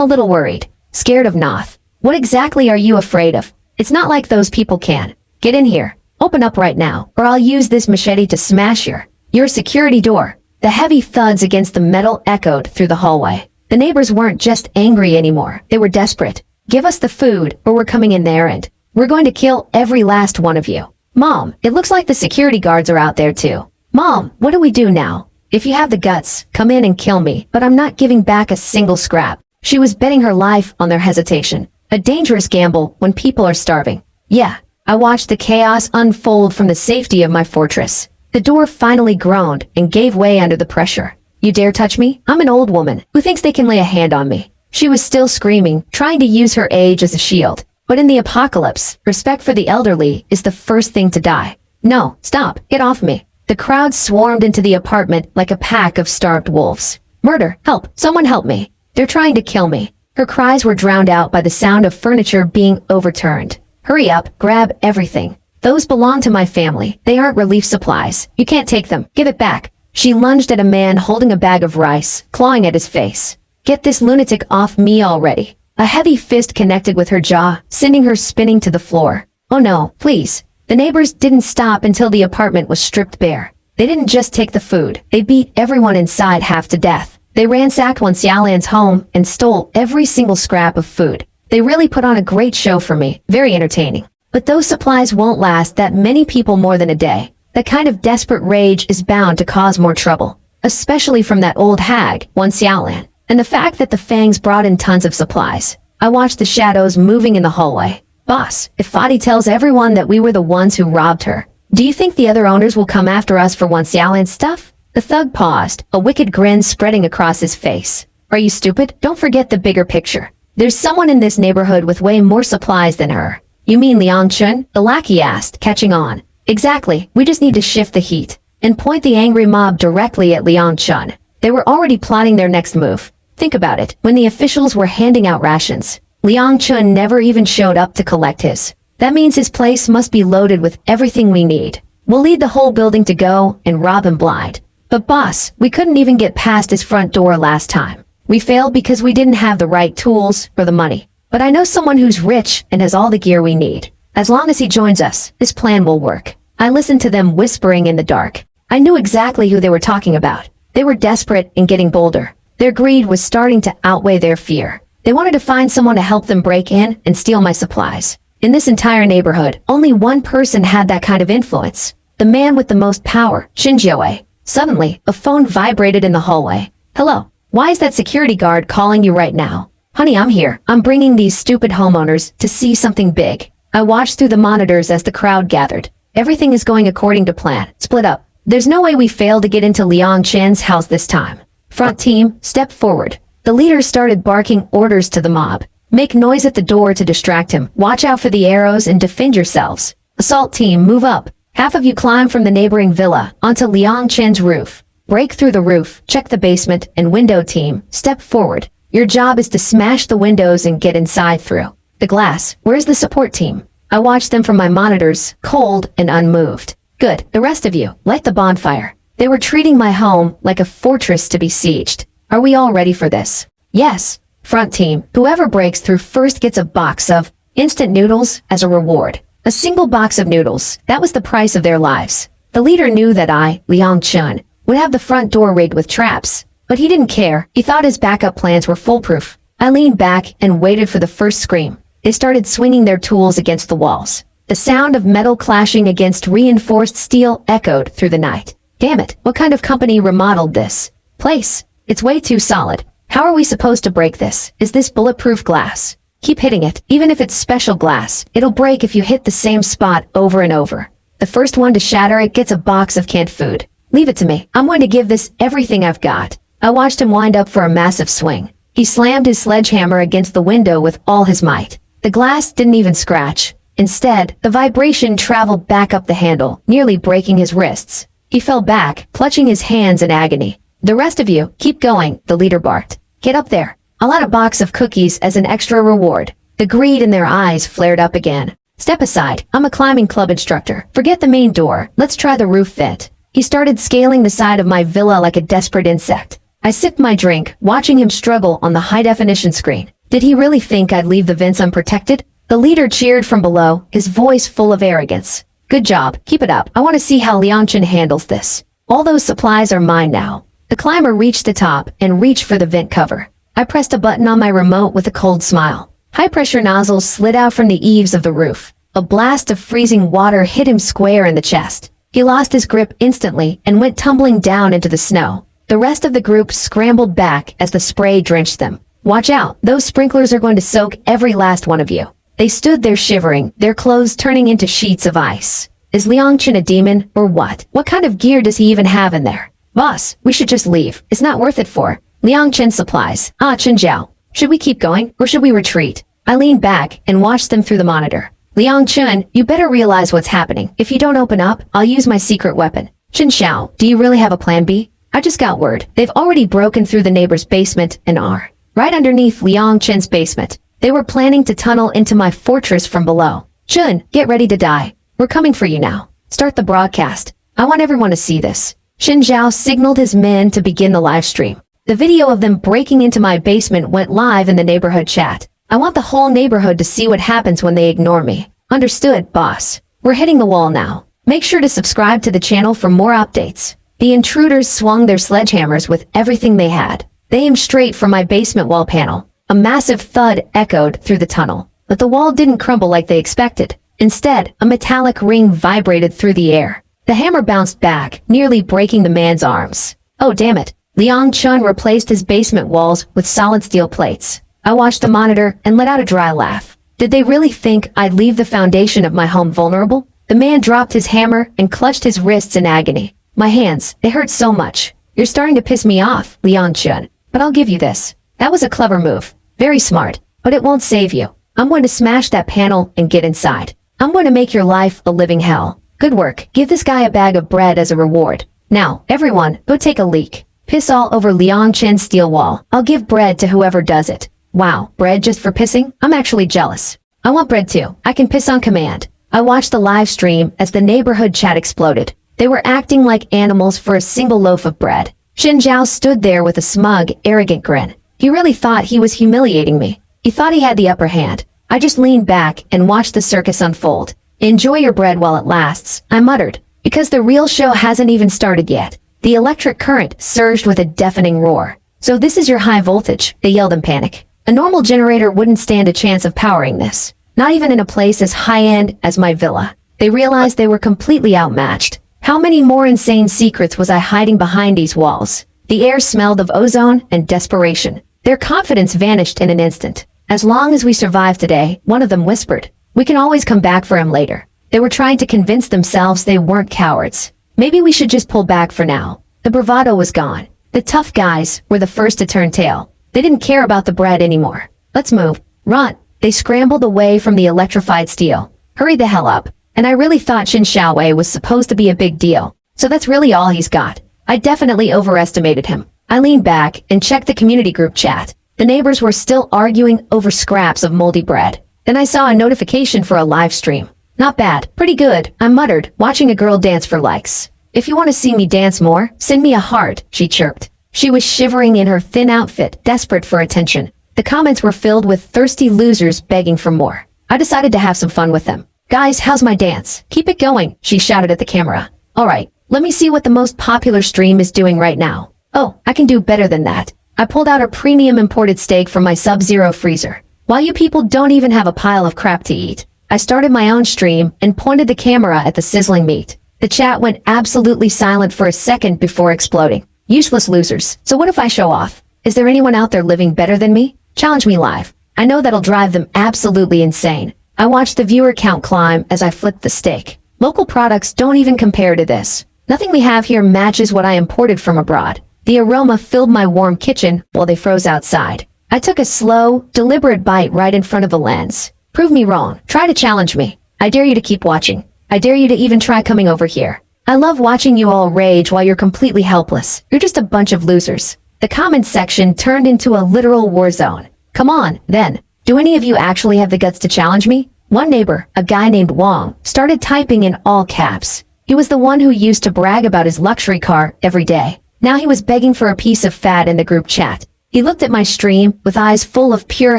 a little worried. Scared of Noth. What exactly are you afraid of? It's not like those people can. Get in here. Open up right now, or I'll use this machete to smash your security door. The heavy thuds against the metal echoed through the hallway. The neighbors weren't just angry anymore. They were desperate. Give us the food, or we're coming in there and we're going to kill every last one of you. Mom, it looks like the security guards are out there too. Mom, what do we do now? If you have the guts, come in and kill me, but I'm not giving back a single scrap. She was betting her life on their hesitation. A dangerous gamble when people are starving. Yeah, I watched the chaos unfold from the safety of my fortress. The door finally groaned and gave way under the pressure. You dare touch me? I'm an old woman who thinks they can lay a hand on me. She was still screaming, trying to use her age as a shield. But in the apocalypse, respect for the elderly is the first thing to die. No, stop, get off me. The crowd swarmed into the apartment like a pack of starved wolves. Murder! Help! Someone help me! They're trying to kill me. Her cries were drowned out by the sound of furniture being overturned. Hurry up, grab everything. Those belong to my family. They aren't relief supplies. You can't take them. Give it back. She lunged at a man holding a bag of rice, clawing at his face. Get this lunatic off me already. A heavy fist connected with her jaw, sending her spinning to the floor. Oh no, please. The neighbors didn't stop until the apartment was stripped bare. They didn't just take the food. They beat everyone inside half to death. They ransacked Wan Xiaolan's home and stole every single scrap of food. They really put on a great show for me. Very entertaining. But those supplies won't last that many people more than a day. That kind of desperate rage is bound to cause more trouble. Especially from that old hag, Wan Xiaolan. And the fact that the Fangs brought in tons of supplies. I watched the shadows moving in the hallway. Boss, if Fadi tells everyone that we were the ones who robbed her, do you think the other owners will come after us for Wan Xiaolan's stuff? The thug paused, a wicked grin spreading across his face. Are you stupid? Don't forget the bigger picture. There's someone in this neighborhood with way more supplies than her. You mean Liang Chun? The lackey asked, catching on. Exactly, we just need to shift the heat and point the angry mob directly at Liang Chun. They were already plotting their next move. Think about it, when the officials were handing out rations, Liang Chun never even showed up to collect his. That means his place must be loaded with everything we need. We'll lead the whole building to go and rob him blind. But boss, we couldn't even get past his front door last time. We failed because we didn't have the right tools or the money. But I know someone who's rich and has all the gear we need. As long as he joins us, this plan will work. I listened to them whispering in the dark. I knew exactly who they were talking about. They were desperate and getting bolder. Their greed was starting to outweigh their fear. They wanted to find someone to help them break in and steal my supplies. In this entire neighborhood, only one person had that kind of influence. The man with the most power, Shinjiawei. Suddenly, a phone vibrated in the hallway. Hello, why is that security guard calling you right now? Honey, I'm here. I'm bringing these stupid homeowners to see something big. I watched through the monitors as the crowd gathered. Everything is going according to plan. Split up. There's no way we fail to get into Liang Chen's house this time. Front team, step forward. The leader started barking orders to the mob. Make noise at the door to distract him. Watch out for the arrows and defend yourselves. Assault team, move up. Half of you climb from the neighboring villa onto Liang Chen's roof. Break through the roof, check the basement, and window team, step forward. Your job is to smash the windows and get inside through the glass. Where's the support team? I watched them from my monitors, cold and unmoved. Good, the rest of you, light the bonfire. They were treating my home like a fortress to be sieged. Are we all ready for this? Yes. Front team, whoever breaks through first gets a box of instant noodles as a reward. A single box of noodles, that was the price of their lives. The leader knew that I, Liang Chun, would have the front door rigged with traps. But he didn't care. He thought his backup plans were foolproof. I leaned back and waited for the first scream. They started swinging their tools against the walls. The sound of metal clashing against reinforced steel echoed through the night. Damn it, what kind of company remodeled this place? It's way too solid. How are we supposed to break this? Is this bulletproof glass? Keep hitting it. Even if it's special glass, it'll break if you hit the same spot over and over. The first one to shatter it gets a box of canned food. Leave it to me. I'm going to give this everything I've got. I watched him wind up for a massive swing. He slammed his sledgehammer against the window with all his might. The glass didn't even scratch. Instead, the vibration traveled back up the handle, nearly breaking his wrists. He fell back, clutching his hands in agony. The rest of you, keep going, the leader barked. Get up there. I'll add a box of cookies as an extra reward. The greed in their eyes flared up again. Step aside. I'm a climbing club instructor. Forget the main door. Let's try the roof vent. He started scaling the side of my villa like a desperate insect. I sipped my drink, watching him struggle on the high-definition screen. Did he really think I'd leave the vents unprotected? The leader cheered from below, his voice full of arrogance. Good job. Keep it up. I want to see how Liangchen handles this. All those supplies are mine now. The climber reached the top and reached for the vent cover. I pressed a button on my remote with a cold smile. High-pressure nozzles slid out from the eaves of the roof. A blast of freezing water hit him square in the chest. He lost his grip instantly and went tumbling down into the snow. The rest of the group scrambled back as the spray drenched them. Watch out, those sprinklers are going to soak every last one of you. They stood there shivering, their clothes turning into sheets of ice. Is Liangchen a demon, or what? What kind of gear does he even have in there? Boss, we should just leave. It's not worth it for Liangchen supplies. Chenjiao. Should we keep going, or should we retreat? I leaned back and watched them through the monitor. Liangchen, you better realize what's happening. If you don't open up, I'll use my secret weapon. Shin Xiao, do you really have a plan B? I just got word. They've already broken through the neighbor's basement and are right underneath Liang Chen's basement. They were planning to tunnel into my fortress from below. Chun, get ready to die. We're coming for you now. Start the broadcast. I want everyone to see this. Shin Zhao signaled his men to begin the live stream. The video of them breaking into my basement went live in the neighborhood chat. I want the whole neighborhood to see what happens when they ignore me. Understood, boss. We're hitting the wall now. Make sure to subscribe to the channel for more updates. The intruders swung their sledgehammers with everything they had. They aimed straight for my basement wall panel. A massive thud echoed through the tunnel, but the wall didn't crumble like they expected. Instead, a metallic ring vibrated through the air. The hammer bounced back, nearly breaking the man's arms. Oh damn it. Liang Chun replaced his basement walls with solid steel plates. I watched the monitor and let out a dry laugh. Did they really think I'd leave the foundation of my home vulnerable? The man dropped his hammer and clutched his wrists in agony. My hands, they hurt so much. You're starting to piss me off, Liang Chun. But I'll give you this. That was a clever move. Very smart. But it won't save you. I'm going to smash that panel and get inside. I'm going to make your life a living hell. Good work. Give this guy a bag of bread as a reward. Now, everyone, go take a leak. Piss all over Liang Chen's steel wall. I'll give bread to whoever does it. Wow, bread just for pissing? I'm actually jealous. I want bread too. I can piss on command. I watched the live stream as the neighborhood chat exploded. They were acting like animals for a single loaf of bread. Shin Zhao stood there with a smug, arrogant grin. He really thought he was humiliating me. He thought he had the upper hand. I just leaned back and watched the circus unfold. Enjoy your bread while it lasts, I muttered, because the real show hasn't even started yet. The electric current surged with a deafening roar. So this is your high voltage, they yelled in panic. A normal generator wouldn't stand a chance of powering this. Not even in a place as high-end as my villa. They realized they were completely outmatched. How many more insane secrets was I hiding behind these walls? The air smelled of ozone and desperation. Their confidence vanished in an instant. As long as we survive today, one of them whispered, we can always come back for him later. They were trying to convince themselves they weren't cowards. Maybe we should just pull back for now. The bravado was gone. The tough guys were the first to turn tail. They didn't care about the bread anymore. Let's move. Run. They scrambled away from the electrified steel. Hurry the hell up. And I really thought Shin Xiaowei was supposed to be a big deal. So that's really all he's got. I definitely overestimated him. I leaned back and checked the community group chat. The neighbors were still arguing over scraps of moldy bread. Then I saw a notification for a live stream. Not bad. Pretty good, I muttered, watching a girl dance for likes. If you want to see me dance more, send me a heart, she chirped. She was shivering in her thin outfit, desperate for attention. The comments were filled with thirsty losers begging for more. I decided to have some fun with them. Guys, how's my dance? Keep it going, she shouted at the camera. Alright, let me see what the most popular stream is doing right now. Oh, I can do better than that. I pulled out a premium imported steak from my Sub-Zero freezer. While you people don't even have a pile of crap to eat, I started my own stream and pointed the camera at the sizzling meat. The chat went absolutely silent for a second before exploding. Useless losers. So what if I show off? Is there anyone out there living better than me? Challenge me live. I know that'll drive them absolutely insane. I watched the viewer count climb as I flipped the steak. Local products don't even compare to this. Nothing we have here matches what I imported from abroad. The aroma filled my warm kitchen while they froze outside. I took a slow, deliberate bite right in front of the lens. Prove me wrong. Try to challenge me. I dare you to keep watching. I dare you to even try coming over here. I love watching you all rage while you're completely helpless. You're just a bunch of losers. The comments section turned into a literal war zone. Come on, then. Do any of you actually have the guts to challenge me? One neighbor, a guy named Wong, started typing in all caps. He was the one who used to brag about his luxury car every day. Now he was begging for a piece of fat in the group chat. He looked at my stream with eyes full of pure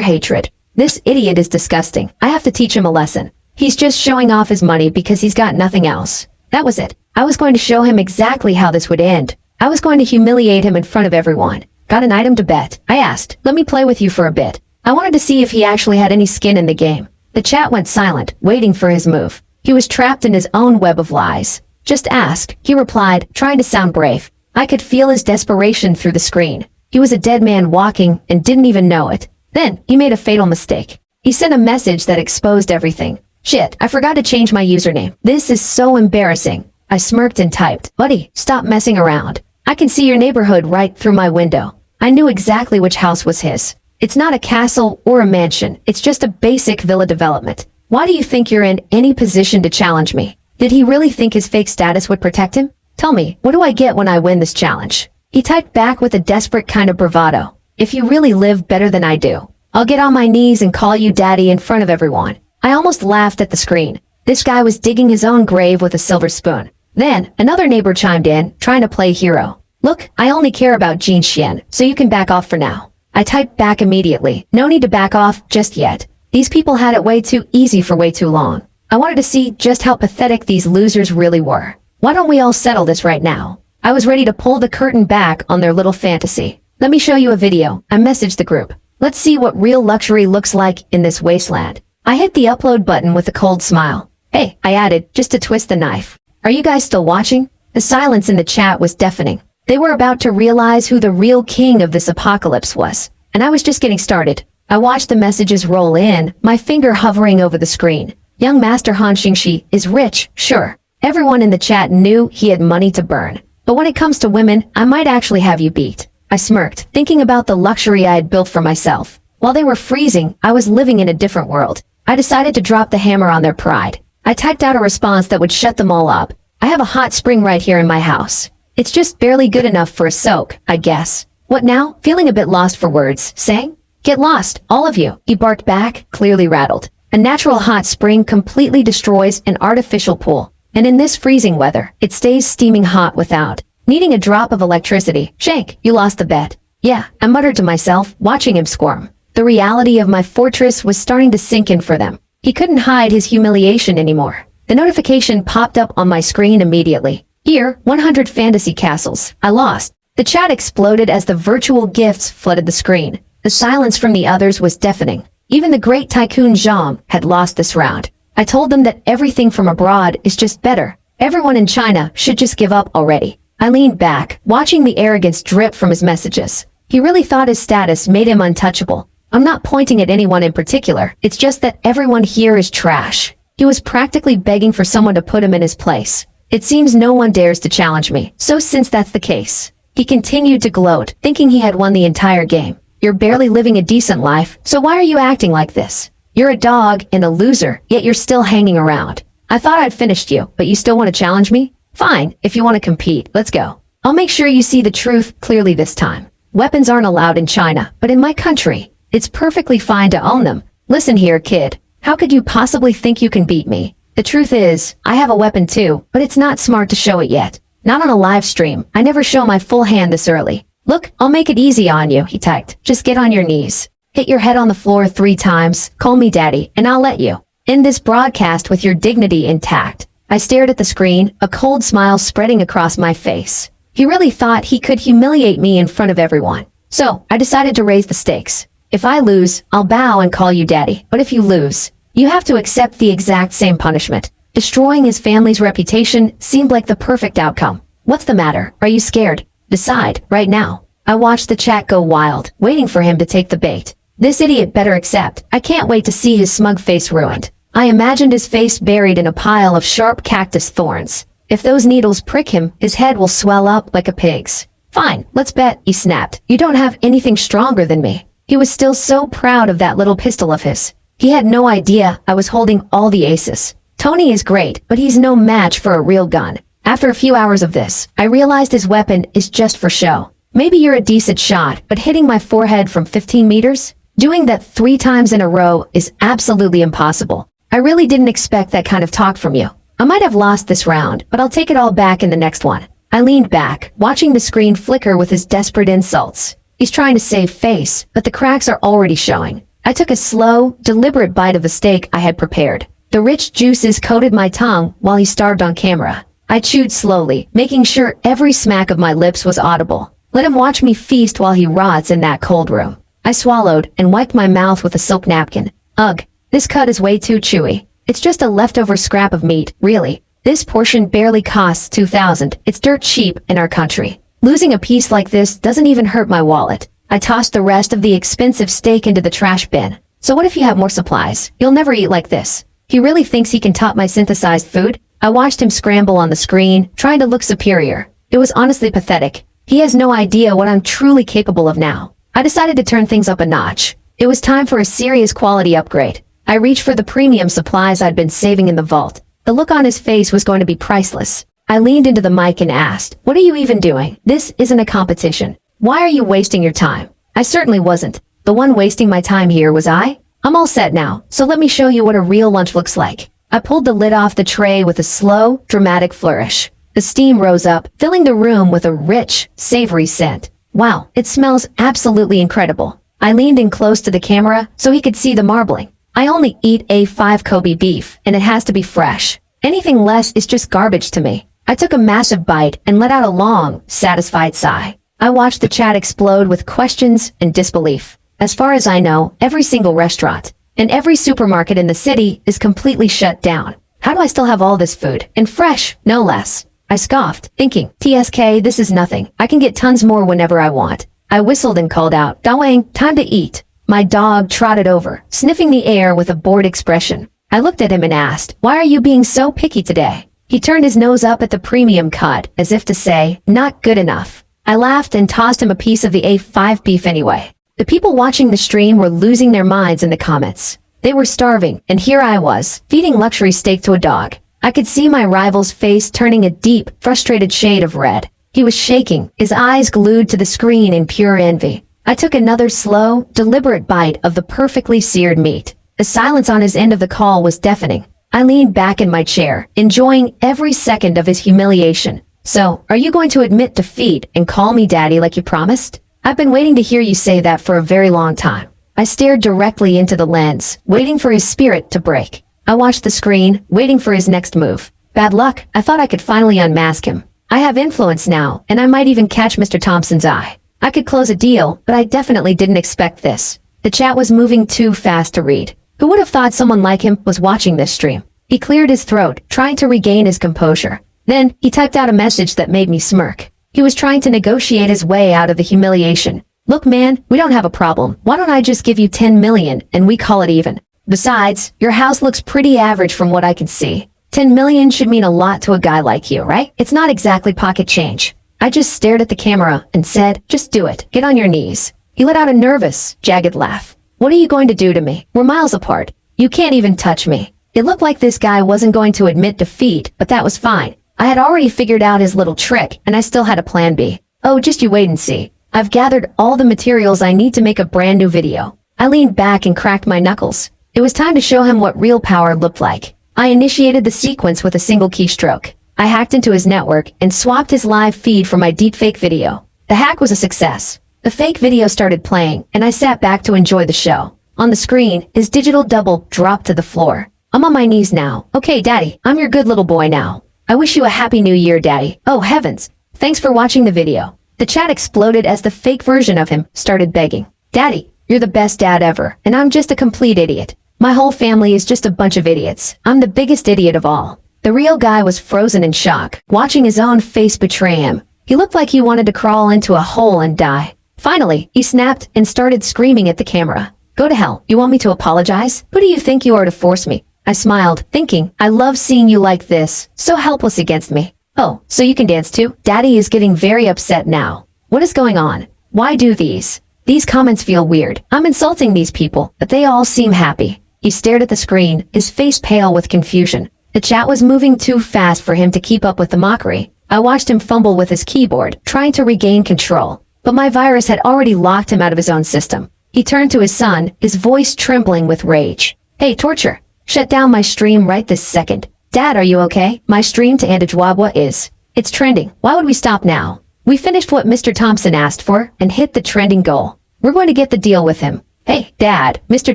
hatred. This idiot is disgusting. I have to teach him a lesson. He's just showing off his money because he's got nothing else. That was it. I was going to show him exactly how this would end. I was going to humiliate him in front of everyone. Got an item to bet? I asked. Let me play with you for a bit. I wanted to see if he actually had any skin in the game. The chat went silent, waiting for his move. He was trapped in his own web of lies. Just ask, he replied, trying to sound brave. I could feel his desperation through the screen. He was a dead man walking and didn't even know it. Then, he made a fatal mistake. He sent a message that exposed everything. Shit, I forgot to change my username. This is so embarrassing. I smirked and typed, buddy, stop messing around. I can see your neighborhood right through my window. I knew exactly which house was his. It's not a castle or a mansion. It's just a basic villa development. Why do you think you're in any position to challenge me? Did he really think his fake status would protect him? Tell me, what do I get when I win this challenge? He typed back with a desperate kind of bravado. If you really live better than I do, I'll get on my knees and call you daddy in front of everyone. I almost laughed at the screen. This guy was digging his own grave with a silver spoon. Then, another neighbor chimed in, trying to play hero. Look, I only care about Jin Xian, so you can back off for now. I typed back immediately. No need to back off just yet. These people had it way too easy for way too long. I wanted to see just how pathetic these losers really were. Why don't we all settle this right now? I was ready to pull the curtain back on their little fantasy. Let me show you a video. I messaged the group. Let's see what real luxury looks like in this wasteland. I hit the upload button with a cold smile. Hey, I added, just to twist the knife. Are you guys still watching? The silence in the chat was deafening. They were about to realize who the real king of this apocalypse was. And I was just getting started. I watched the messages roll in, my finger hovering over the screen. Young Master Han Xingxi is rich, sure. Everyone in the chat knew he had money to burn. But when it comes to women, I might actually have you beat. I smirked, thinking about the luxury I had built for myself. While they were freezing, I was living in a different world. I decided to drop the hammer on their pride. I typed out a response that would shut them all up. I have a hot spring right here in my house. It's just barely good enough for a soak, I guess. What now? Feeling a bit lost for words, saying? Get lost, all of you, he barked back, clearly rattled. A natural hot spring completely destroys an artificial pool. And in this freezing weather, it stays steaming hot without needing a drop of electricity. Shank, you lost the bet. Yeah, I muttered to myself, watching him squirm. The reality of my fortress was starting to sink in for them. He couldn't hide his humiliation anymore. The notification popped up on my screen immediately. Here, 100 fantasy castles. I lost. The chat exploded as the virtual gifts flooded the screen. The silence from the others was deafening. Even the great tycoon Zhang had lost this round. I told them that everything from abroad is just better. Everyone in China should just give up already. I leaned back, watching the arrogance drip from his messages. He really thought his status made him untouchable. I'm not pointing at anyone in particular. It's just that everyone here is trash. He was practically begging for someone to put him in his place. It seems no one dares to challenge me. So since that's the case, he continued to gloat, thinking he had won the entire game. You're barely living a decent life, so why are you acting like this? You're a dog and a loser, yet you're still hanging around. I thought I'd finished you, but you still want to challenge me? Fine, if you want to compete, let's go. I'll make sure you see the truth clearly this time. Weapons aren't allowed in China, but in my country, it's perfectly fine to own them. Listen here, kid. How could you possibly think you can beat me? The truth is, I have a weapon too, but it's not smart to show it yet. Not on a live stream. I never show my full hand this early. Look, I'll make it easy on you, he typed. Just get on your knees. Hit your head on the floor 3 times, call me daddy, and I'll let you end this broadcast with your dignity intact. I stared at the screen, a cold smile spreading across my face. He really thought he could humiliate me in front of everyone. So, I decided to raise the stakes. If I lose, I'll bow and call you daddy. But if you lose, you have to accept the exact same punishment. Destroying his family's reputation seemed like the perfect outcome. What's the matter? Are you scared? Decide, right now. I watched the chat go wild, waiting for him to take the bait. This idiot better accept. I can't wait to see his smug face ruined. I imagined his face buried in a pile of sharp cactus thorns. If those needles prick him, his head will swell up like a pig's. Fine, let's bet, he snapped. You don't have anything stronger than me. He was still so proud of that little pistol of his. He had no idea I was holding all the aces. Tony is great, but he's no match for a real gun. After a few hours of this, I realized his weapon is just for show. Maybe you're a decent shot, but hitting my forehead from 15 meters? Doing that 3 times in a row is absolutely impossible. I really didn't expect that kind of talk from you. I might have lost this round, but I'll take it all back in the next one. I leaned back, watching the screen flicker with his desperate insults. He's trying to save face, but the cracks are already showing. I took a slow, deliberate bite of the steak I had prepared. The rich juices coated my tongue while he starved on camera. I chewed slowly, making sure every smack of my lips was audible. Let him watch me feast while he rots in that cold room. I swallowed and wiped my mouth with a silk napkin. Ugh, this cut is way too chewy. It's just a leftover scrap of meat, really. This portion barely costs 2,000. It's dirt cheap in our country. Losing a piece like this doesn't even hurt my wallet. I tossed the rest of the expensive steak into the trash bin. So what if you have more supplies? You'll never eat like this. He really thinks he can top my synthesized food? I watched him scramble on the screen, trying to look superior. It was honestly pathetic. He has no idea what I'm truly capable of now. I decided to turn things up a notch. It was time for a serious quality upgrade. I reached for the premium supplies I'd been saving in the vault. The look on his face was going to be priceless. I leaned into the mic and asked, "What are you even doing? This isn't a competition. Why are you wasting your time?" I certainly wasn't. The one wasting my time here was I. I'm all set now, so let me show you what a real lunch looks like. I pulled the lid off the tray with a slow, dramatic flourish. The steam rose up, filling the room with a rich, savory scent. Wow, it smells absolutely incredible. I leaned in close to the camera so he could see the marbling. I only eat A5 Kobe beef, and it has to be fresh. Anything less is just garbage to me. I took a massive bite and let out a long, satisfied sigh. I watched the chat explode with questions and disbelief. As far as I know, every single restaurant and every supermarket in the city is completely shut down. How do I still have all this food? And fresh, no less. I scoffed, thinking, TSK, this is nothing. I can get tons more whenever I want. I whistled and called out, Dawang, time to eat. My dog trotted over, sniffing the air with a bored expression. I looked at him and asked, why are you being so picky today? He turned his nose up at the premium cut, as if to say, not good enough. I laughed and tossed him a piece of the A5 beef anyway. The people watching the stream were losing their minds in the comments. They were starving, and here I was, feeding luxury steak to a dog. I could see my rival's face turning a deep, frustrated shade of red. He was shaking, his eyes glued to the screen in pure envy. I took another slow, deliberate bite of the perfectly seared meat. The silence on his end of the call was deafening. I leaned back in my chair, enjoying every second of his humiliation. So, are you going to admit defeat and call me daddy like you promised? I've been waiting to hear you say that for a very long time. I stared directly into the lens, waiting for his spirit to break. I watched the screen, waiting for his next move. Bad luck, I thought I could finally unmask him. I have influence now, and I might even catch Mr. Thompson's eye. I could close a deal, but I definitely didn't expect this. The chat was moving too fast to read. Who would have thought someone like him was watching this stream? He cleared his throat, trying to regain his composure. Then, he typed out a message that made me smirk. He was trying to negotiate his way out of the humiliation. Look man, we don't have a problem. Why don't I just give you 10 million and we call it even? Besides, your house looks pretty average from what I can see. 10 million should mean a lot to a guy like you, right? It's not exactly pocket change. I just stared at the camera and said, just do it. Get on your knees. He let out a nervous, jagged laugh. What are you going to do to me? We're miles apart. You can't even touch me. It looked like this guy wasn't going to admit defeat, but that was fine. I had already figured out his little trick, and I still had a plan B. Oh, just you wait and see. I've gathered all the materials I need to make a brand new video. I leaned back and cracked my knuckles. It was time to show him what real power looked like. I initiated the sequence with a single keystroke. I hacked into his network and swapped his live feed for my deepfake video. The hack was a success. The fake video started playing, and I sat back to enjoy the show. On the screen, his digital double dropped to the floor. I'm on my knees now. Okay, Daddy, I'm your good little boy now. I wish you a happy new year, Daddy. Oh, heavens. Thanks for watching the video. The chat exploded as the fake version of him started begging. Daddy, you're the best dad ever, and I'm just a complete idiot. My whole family is just a bunch of idiots. I'm the biggest idiot of all. The real guy was frozen in shock, watching his own face betray him. He looked like he wanted to crawl into a hole and die. Finally, he snapped and started screaming at the camera. Go to hell. You want me to apologize? Who do you think you are to force me? I smiled, thinking, I love seeing you like this, so helpless against me. Oh, so you can dance too? Daddy is getting very upset now. What is going on? Why do these? These comments feel weird. I'm insulting these people, but they all seem happy. He stared at the screen, his face pale with confusion. The chat was moving too fast for him to keep up with the mockery. I watched him fumble with his keyboard, trying to regain control. But my virus had already locked him out of his own system. He turned to his son, his voice trembling with rage. Hey, Torture. Shut down my stream right this second. Dad, are you okay? My stream to Andajwabwa is. It's trending. Why would we stop now? We finished what Mr. Thompson asked for and hit the trending goal. We're going to get the deal with him. Hey, Dad, Mr.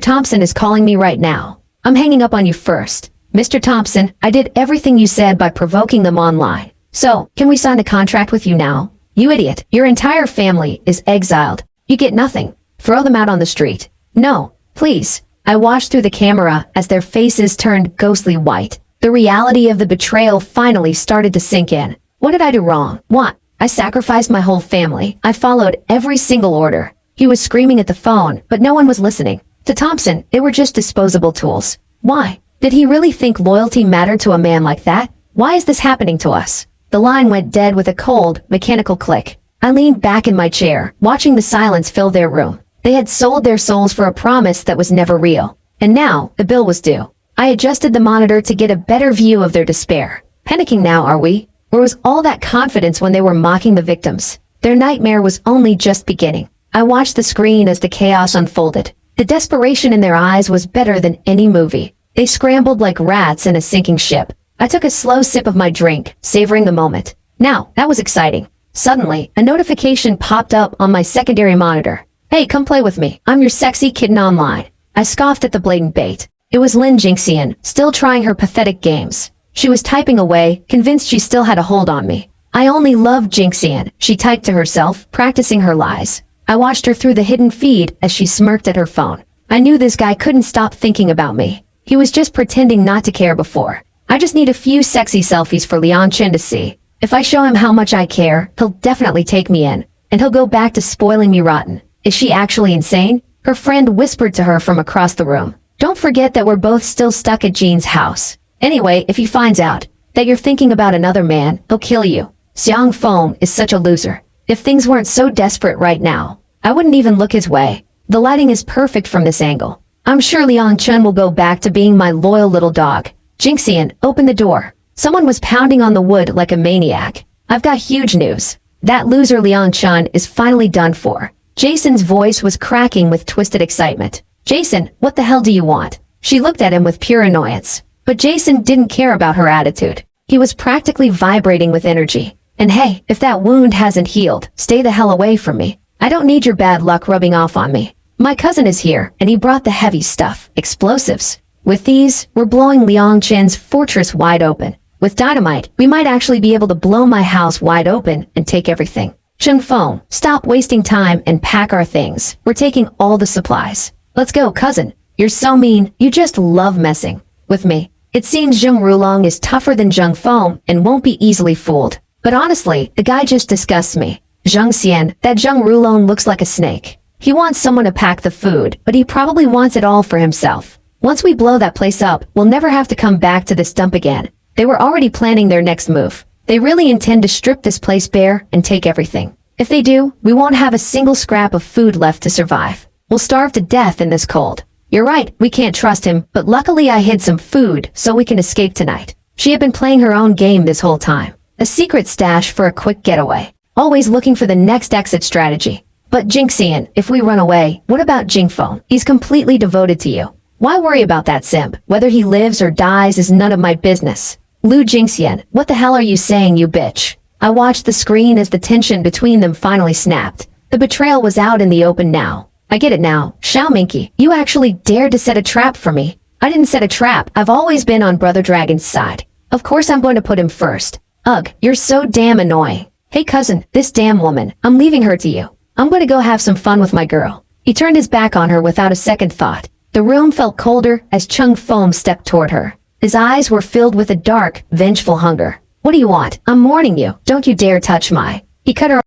Thompson is calling me right now. I'm hanging up on you first. Mr. Thompson, I did everything you said by provoking them online. So, can we sign a contract with you now? You idiot, your entire family is exiled. You get nothing. Throw them out on the street. No, please. I watched through the camera as their faces turned ghostly white. The reality of the betrayal finally started to sink in. What did I do wrong? What? I sacrificed my whole family. I followed every single order. He was screaming at the phone, but no one was listening. To Thompson, they were just disposable tools. Why? Did he really think loyalty mattered to a man like that? Why is this happening to us? The line went dead with a cold, mechanical click. I leaned back in my chair, watching the silence fill their room. They had sold their souls for a promise that was never real. And now, the bill was due. I adjusted the monitor to get a better view of their despair. Panicking now, are we? Where was all that confidence when they were mocking the victims? Their nightmare was only just beginning. I watched the screen as the chaos unfolded. The desperation in their eyes was better than any movie. They scrambled like rats in a sinking ship. I took a slow sip of my drink, savoring the moment. Now, that was exciting. Suddenly, a notification popped up on my secondary monitor. Hey, come play with me. I'm your sexy kitten online. I scoffed at the blatant bait. It was Lin Jinxian, still trying her pathetic games. She was typing away, convinced she still had a hold on me. I only love Jinxian, she typed to herself, practicing her lies. I watched her through the hidden feed as she smirked at her phone. I knew this guy couldn't stop thinking about me. He was just pretending not to care before. I just need a few sexy selfies for Liang Chen to see. If I show him how much I care, he'll definitely take me in, and he'll go back to spoiling me rotten. Is she actually insane? Her friend whispered to her from across the room. Don't forget that we're both still stuck at Jean's house. Anyway, if he finds out that you're thinking about another man, he'll kill you. Xiang Feng is such a loser. If things weren't so desperate right now, I wouldn't even look his way. The lighting is perfect from this angle. I'm sure Liang Chen will go back to being my loyal little dog. Jinxian, open the door. Someone was pounding on the wood like a maniac. I've got huge news. That loser Liang Chen is finally done for. Jason's voice was cracking with twisted excitement. Jason, what the hell do you want? She looked at him with pure annoyance. But Jason didn't care about her attitude. He was practically vibrating with energy. And hey, if that wound hasn't healed, stay the hell away from me. I don't need your bad luck rubbing off on me. My cousin is here, and he brought the heavy stuff, explosives. With these, we're blowing Liang Chen's fortress wide open. With dynamite, we might actually be able to blow my house wide open and take everything. Chen Feng, stop wasting time and pack our things. We're taking all the supplies. Let's go, cousin. You're so mean. You just love messing with me. It seems Zheng Rulong is tougher than Zheng Feng and won't be easily fooled. But honestly, the guy just disgusts me. Zheng Xian, that Zheng Rulong looks like a snake. He wants someone to pack the food, but he probably wants it all for himself. Once we blow that place up, we'll never have to come back to this dump again. They were already planning their next move. They really intend to strip this place bare and take everything. If they do, we won't have a single scrap of food left to survive. We'll starve to death in this cold. You're right, we can't trust him, but luckily I hid some food so we can escape tonight. She had been playing her own game this whole time. A secret stash for a quick getaway. Always looking for the next exit strategy. But Jinxian, if we run away, what about Jingfeng? He's completely devoted to you. Why worry about that simp? Whether he lives or dies is none of my business. Lu Jingxian, what the hell are you saying, you bitch? I watched the screen as the tension between them finally snapped. The betrayal was out in the open now. I get it now. Xiao Minky, you actually dared to set a trap for me. I didn't set a trap. I've always been on Brother Dragon's side. Of course I'm going to put him first. Ugh, you're so damn annoying. Hey cousin, this damn woman, I'm leaving her to you. I'm going to go have some fun with my girl. He turned his back on her without a second thought. The room felt colder as Chung Foam stepped toward her. His eyes were filled with a dark, vengeful hunger. What do you want? I'm warning you. Don't you dare touch my... He cut her